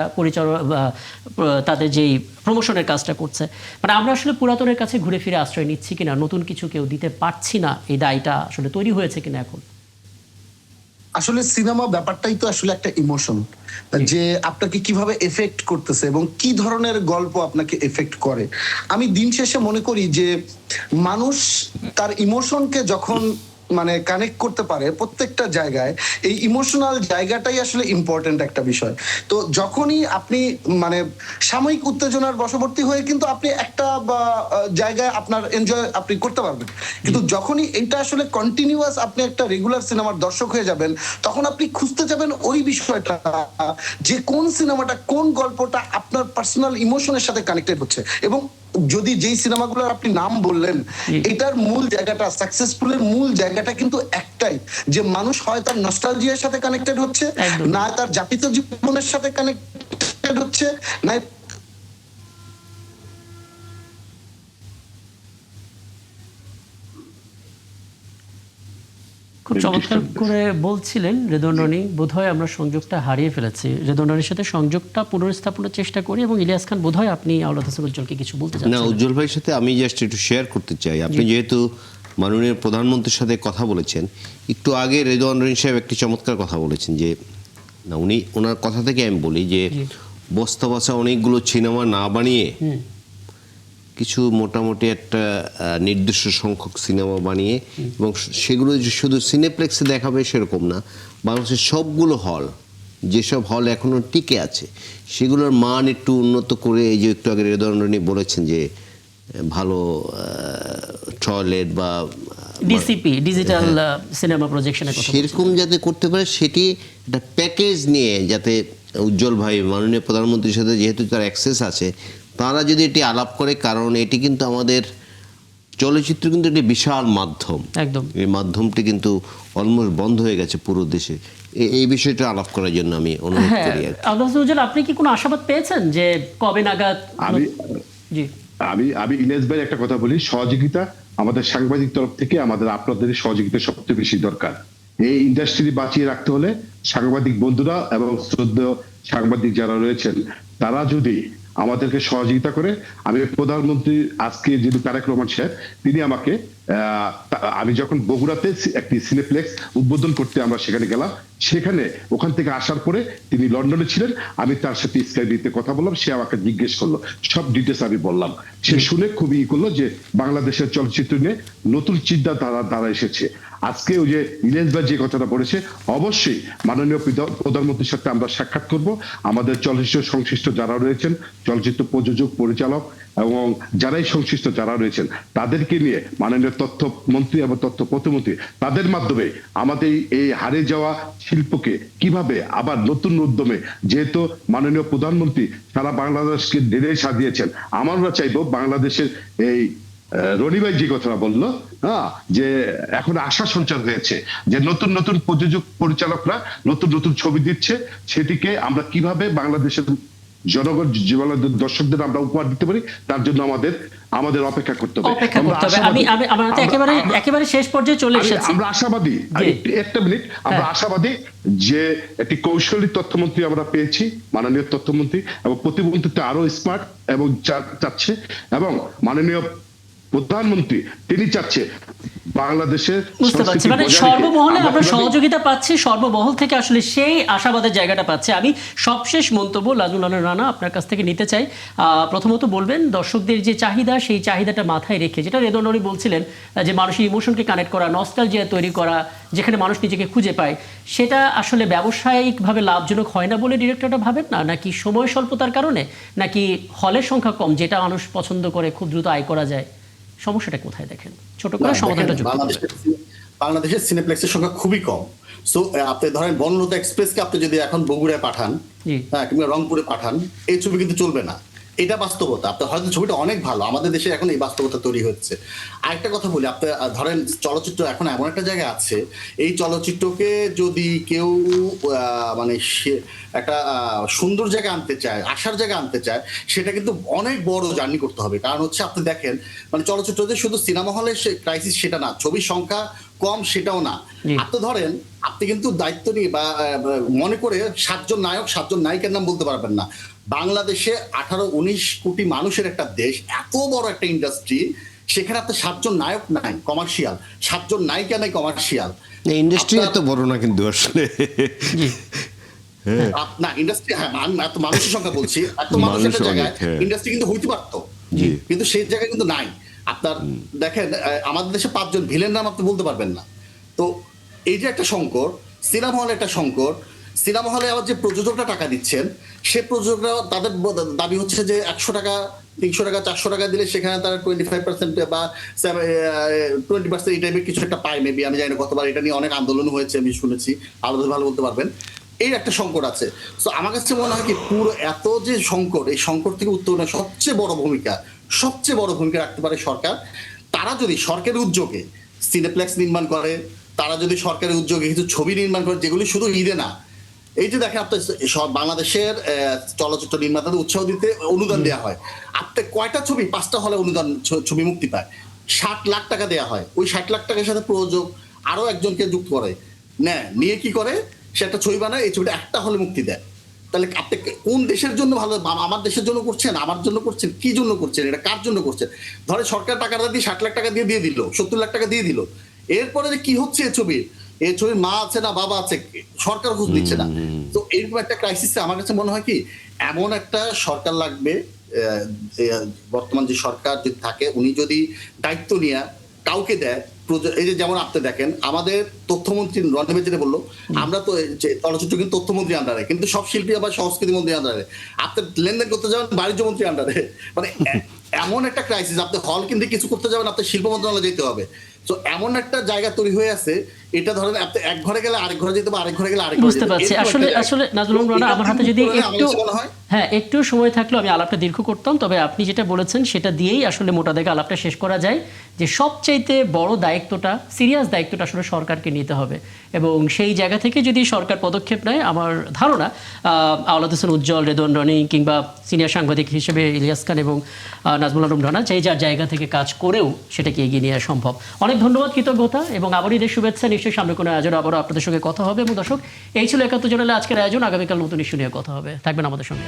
তাদের যেই প্রমোশনের কাজটা করছে। মানে আমরা আসলে পুরাতনের কাছে ঘুরে ফিরে আশ্রয় নিচ্ছি কিনা, নতুন কিছু কেউ দিতে পারছি না, এই দায়টা আসলে তৈরি হয়েছে কিনা এখন? আসলে সিনেমা ব্যাপারটাই তো আসলে একটা ইমোশন, যে আপনাকে কিভাবে এফেক্ট করতেছে এবং কি ধরনের গল্প আপনাকে এফেক্ট করে। আমি দিন শেষে মনে করি যে মানুষ তার ইমোশনকে যখন মানে কানেক্ট করতে পারে প্রত্যেকটা জায়গায়, এই ইমোশনাল জায়গাটাই আসলে ইম্পর্টেন্ট একটা বিষয়। তো যখনই আপনি মানে সাময়িক উত্তেজনার বশবর্তী হয়ে কিন্তু আপনি একটা জায়গায় আপনার এনজয় আপনি করতে পারবেন, কিন্তু যখনই এটা আসলে কন্টিনিউয়াস আপনি একটা রেগুলার সিনেমার দর্শক হয়ে যাবেন, তখন আপনি খুঁজতে যাবেন ওই বিষয়টা যে কোন সিনেমাটা, কোন গল্পটা আপনার পার্সোনাল ইমোশনের সাথে কানেক্টেড হচ্ছে। এবং যদি যেই সিনেমাগুলোর আপনি নাম বললেন, এটার মূল জায়গাটা, সাকসেসফুলের মূল জায়গাটা কিন্তু একটাই, যে মানুষ হয় তার নস্টালজিয়ার সাথে কানেক্টেড হচ্ছে, না তার যাপিত জীবনের সাথে কানেক্টেড হচ্ছে, না খুব চমৎকার করে বলছিলেন রেদন রনি। বোধহয় আমরা সংযোগটা হারিয়ে ফেলেছি। রেদন রনির সাথে সংযোগটা পুনর্স্থাপনের চেষ্টা করি, এবং ইলিয়াস খান বোধহয় আপনি আওলাদ হাসান উজ্জ্বলকে কিছু বলতে চান? না, উজ্জ্বল ভাইয়ের সাথে আমি জাস্ট একটু শেয়ার করতে চাই। আপনি যেহেতু মাননীয় প্রধানমন্ত্রীর সাথে কথা বলেছেন, একটু আগে রেদওয়ান রনি সাহেব একটি চমৎকার কথা বলেছেন, যে না উনি ওনার কথা থেকে আমি বলি যে বস্তা বসা অনেকগুলো সিনেমা না বানিয়ে কিছু মোটামুটি একটা নির্দিষ্ট সংখ্যক সিনেমা বানিয়ে, এবং সেগুলো যে শুধু সিনেপ্লেক্সে দেখাবে সেরকম না, বাংলাদেশের সবগুলো হল, যেসব হল এখনো টিকে আছে সেগুলোর মান একটু উন্নত করে, এই যে একটু আগে রেদওয়ান রনি বলেছেন যে ভালো টয়লেট বা ডিসিপি, ডিজিটাল সিনেমা প্রজেকশনের কথা সেরকম যাতে করতে পারে, সেটি একটা প্যাকেজ নিয়ে যাতে উজ্জ্বল ভাই মাননীয় প্রধানমন্ত্রীর সাথে যেহেতু তার অ্যাক্সেস আছে, তারা যদি এটি আলাপ করে, কারণ এটি কিন্তু আমাদের চলচ্চিত্র কিন্তু একটি বিশাল মাধ্যম, একদম এই মাধ্যমটি কিন্তু অলমোস্ট বন্ধ হয়ে গেছে পুরো দেশে, এই বিষয়টা আলাপ করার জন্য আমি অনুরোধ করি। আওলাদ হাসান উজ্জ্বল, আপনি কি কোনো আশাবাদ পেয়েছেন যে কবে নাগাদ? জি, আমি ইলিয়াস ভাই একটা কথা বলি, সহযোগিতা আমাদের সাংবাদিক তরফ থেকে আমাদের আপনাদের সহযোগিতা সবচেয়ে বেশি দরকার। এই ইন্ডাস্ট্রি বাঁচিয়ে রাখতে হলে সাংবাদিক বন্ধুরা এবং শ্রদ্ধেয় সাংবাদিক যারা রয়েছেন, তারা যদি আমাদেরকে সহযোগিতা করে, আমি প্রধানমন্ত্রী আজকে যিনি তারেক রহমান সাহেব, তিনি আমাকে আমি যখন বগুড়াতে একটি সিনেপ্লেক্স উদ্বোধন করতে আমরা সেখানে গেলাম, সেখানে ওখান থেকে আসার পরে তিনি লন্ডনে ছিলেন, আমি তার সাথে স্কাইপিতে কথা বললাম, সে আমাকে জিজ্ঞেস করলো, সব ডিটেলস আমি বললাম, সে শুনে খুবই করলো যে বাংলাদেশের চলচ্চিত্র নিয়ে নতুন চিন্তাধারা দ্বারা এসেছে। আজকে ওই যে ইলিয়াস ভাই যে কথাটা বলেছে, অবশ্যই মাননীয় প্রধানমন্ত্রীর সাথে আমরা সাক্ষাৎ করব। আমাদের চলচ্চিত্র সংশ্লিষ্ট যারা রয়েছেন, চলচ্চিত্র প্রযোজক, পরিচালক এবং যারাই সংশ্লিষ্ট যারা রয়েছেন, তাদেরকে নিয়ে মাননীয় তথ্য মন্ত্রী এবং তথ্য প্রতিমন্ত্রী, তাদের মাধ্যমে আমাদের এই হারিয়ে যাওয়া শিল্পকে কিভাবে আবার নতুন উদ্যমে, যেহেতু মাননীয় প্রধানমন্ত্রী সারা বাংলাদেশকে ঢেলে সাজিয়েছেন, আমরা চাইবো বাংলাদেশের এই রনি ভাই যে কথাটা বললো, যে এখন আশা সঞ্চার হয়েছে যে নতুন নতুন প্রযোজক পরিচালকরা নতুন নতুন ছবি দিচ্ছে, সেটিকে আমরা কিভাবে বাংলাদেশের জনগণ, দর্শকদের আমরা উপহার দিতে পারি, তার জন্য আমাদের অপেক্ষা করতে হবে। একেবারে শেষ পর্যায়ে চলে এসেছি। আমরা আশাবাদী, একটা মিনিট, আমরা আশাবাদী যে একটি কৌশলী তথ্যমন্ত্রী আমরা পেয়েছি, মাননীয় তথ্যমন্ত্রী, এবং প্রতিমন্ত্রী আরো স্মার্ট এবং চাচ্ছে, এবং মাননীয় প্রধানমন্ত্রী তিনি চাচ্ছে বাংলাদেশের বুঝতে পারছি, সংস্কৃতি মানে বজায় রেখে সর্বমহলে আমরা কিভাবে- সহযোগিতা পাচ্ছি, সর্বমহল থেকে আসলে সেই আশাবাদের জায়গাটা পাচ্ছি। আমি সবশেষ মন্তব্য নাজমুল আলম রানা আপনার কাছ থেকে নিতে চাই। প্রথমত বলবেন দর্শকদের যে চাহিদা, সেই চাহিদাটা মাথায় রেখে, যেটা রেদন রনি বলছিলেন যে মানুষের ইমোশনকে কানেক্ট করা, নস্টালজিয়া তৈরি করা, যেখানে মানুষ নিজেকে খুঁজে পায়, সেটা আসলে ব্যবসায়িকভাবে লাভজনক হয় না বলে ডিরেক্টরটা ভাবেন না, নাকি সময় স্বল্পতার কারণে, নাকি হলের সংখ্যা কম যেটা মানুষ পছন্দ করে, খুব দ্রুত আয় করা যায়? সমস্যাটা কোথায় দেখেন? ছোট করে না, সমাধানটা দেখেন, যুক্ত করবেন। বাংলাদেশের সিনেপ্লেক্সের সংখ্যা খুবই কম। সো আপনি ধরেন বনলতা এক্সপ্রেসকে আপনি যদি এখন বগুড়ায় পাঠান, জি। হ্যাঁ, কিংবা রংপুরে পাঠান, এই ছবি কিন্তু চলবে না। এটা বাস্তবতা। আপনার হয়তো ছবিটা অনেক ভালো, আমাদের দেশে এখন এই বাস্তবতা তৈরি হচ্ছে। আরেকটা কথা বলি, আপনি ধরেন চলচ্চিত্র এখন এমন একটা জায়গায় আছে, এই চলচ্চিত্রকে যদি কেউ মানে একটা সুন্দর জায়গায় আনতে চায়, আশার জায়গায় আনতে চায়, সেটা কিন্তু অনেক বড় জার্নি করতে হবে। কারণ হচ্ছে আপনি দেখেন, মানে চলচ্চিত্র যে শুধু সিনেমা হলে ক্রাইসিস সেটা না, ছবির সংখ্যা কম সেটাও না। জি। আপনি ধরেন, আপনি কিন্তু দায়িত্ব নিয়ে বা মনে করে 7জন নায়ক 7জন নায়িকার নাম বলতে পারবেন না। বাংলাদেশে 18-19 কোটি মানুষের একটা দেশ, এত বড় একটা ইন্ডাস্ট্রি, সেখানে আপনার 7জন নায়ক নাই কমার্শিয়াল, 7জন নায়িকা নাই কমার্শিয়াল। ইন্ডাস্ট্রি এত বড় না কিন্তু আসলে। না ইন্ডাস্ট্রি, হ্যাঁ আমি এত মানুষের সংখ্যা বলছি, এত মানুষের মানুষ একটা অনেক, জায়গায় হ্যাঁ। ইন্ডাস্ট্রি কিন্তু হইতে পারতো, জি। কিন্তু সেই জায়গায় কিন্তু নাই। আপনার দেখেন, আমাদের দেশে 5জন ভিলেন নাম আপনি বলতে পারবেন না। তো এই যে একটা সংকট, সিনেমা হলে একটা সংকট, সিনেমা হলে আবার যে প্রযোজকরা টাকা দিচ্ছেন, সে প্রযোজকরা তাদের দাবি হচ্ছে যে 100 টাকা 300 টাকা 400 টাকা দিলে সেখানে তারা 25% বা 20% এই টাইপের কিছু একটা পায় মেবি, আমি জানি না কতবার এটা নিয়ে অনেক আন্দোলন হয়েছে, আমি শুনেছি, আলাদা ভালো বলতে পারবেন। এই একটা সংকট আছে। তো আমার কাছে মনে হয় কি, পুরো এত যে সংকট, এই সংকট থেকে উত্তরণে সবচেয়ে বড় ভূমিকা রাখতে পারে সরকার। তারা যদি সরকারি উদ্যোগে সিনেপ্লেক্স নির্মাণ করে, তারা যদি সরকারি উদ্যোগে কিছু ছবি নির্মাণ করে, যেগুলি শুধু ঈদে না, এই যে দেখেন আপনার সব বাংলাদেশের চলচ্চিত্র নির্মাতাদের উৎসাহ দিতে অনুদান দেওয়া হয়। আপনি কয়টা ছবি 5টা হলে অনুদান ছবি মুক্তি পায়, 60 লাখ টাকা দেওয়া হয়। ওই 60 লাখ টাকার সাথে প্রযোজক আরো একজনকে যুক্ত করে নিয়ে কি করে, সে একটা ছবি বানায়, এই ছবিটা একটা হলে মুক্তি দেয়। তাহলে আপনি কোন দেশের জন্য ভালো, আমার দেশের জন্য করছেন, আমার জন্য করছেন, কি জন্য করছেন, এটা কার জন্য করছেন? ধরে সরকার টাকাটা দিয়ে 60 লাখ টাকা দিয়ে দিল, 70 লাখ টাকা দিয়ে দিল, এরপরে যে কি হচ্ছে এই ছবির মা আছে না বাবা আছে, সরকার খোঁজ দিচ্ছে না। তো এরকম একটা ক্রাইসিসে আমার কাছে মনে হয় কি, এমন একটা সরকার লাগবে, বর্তমান যে সরকার যদি থাকে, উনি যদি দায়িত্ব নিয়ে কাউকে দেয়, এই যে যেমন আপনি দেখেন, আমাদের তথ্যমন্ত্রী রণদেব যেটা বললো, আমরা তো চলচ্চিত্র কিন্তু তথ্যমন্ত্রী আন্ডারে, কিন্তু সব শিল্পী আবার সংস্কৃতি মন্ত্রী আন্ডারে, আপনি লেনদেন করতে যাবেন বাণিজ্য মন্ত্রী আন্ডারে। মানে এমন একটা ক্রাইসিস, আপনি হল কিনতে কিছু করতে যাবেন, আপনার শিল্প মন্ত্রণালয়ে যেতে হবে। তো এমন একটা জায়গা তৈরি হয়ে আছে, এটা ধরেন আপনি এক ঘরে গেলে আরেক ঘরে যেতে হবে, আরেক ঘরে গেলে আরেক ঘরে বুঝতে পারছি। আসলে নাজমুল আলম রানা, আমার হাতে যদি একটু হয়, হ্যাঁ একটু সময় থাকলেও আমি আলাপটা দীর্ঘ করতাম, তবে আপনি যেটা বলেছেন সেটা দিয়েই আসলে মোটা দাগে আলাপটা শেষ করা যায়, যে সবচাইতে বড় দায়িত্বটা, সিরিয়াস দায়িত্বটা আসলে সরকারকে নিতে হবে, এবং সেই জায়গা থেকে যদি সরকার পদক্ষেপ নেয়, আমার ধারণা আওলাদ হোসেন উজ্জ্বল, রেদন রনি, কিংবা সিনিয়র সাংবাদিক হিসেবে ইলিয়াস খান এবং নাজমুল আলম রানা, যে যার জায়গা থেকে কাজ করেও সেটাকে এগিয়ে নেওয়া সম্ভব। অনেক ধন্যবাদ, কৃতজ্ঞতা, এবং আবারও ঈদের শুভেচ্ছা। নিশ্চয়ই সামনে কোনো আয়োজন আবারও আপনাদের সঙ্গে কথা হবে। এবং দর্শক, এই ছিল 71 জনের আজকের আয়োজন। আগামীকাল নতুন ইস্যু নিয়ে কথা হবে, থাকবেন আমাদের সঙ্গে।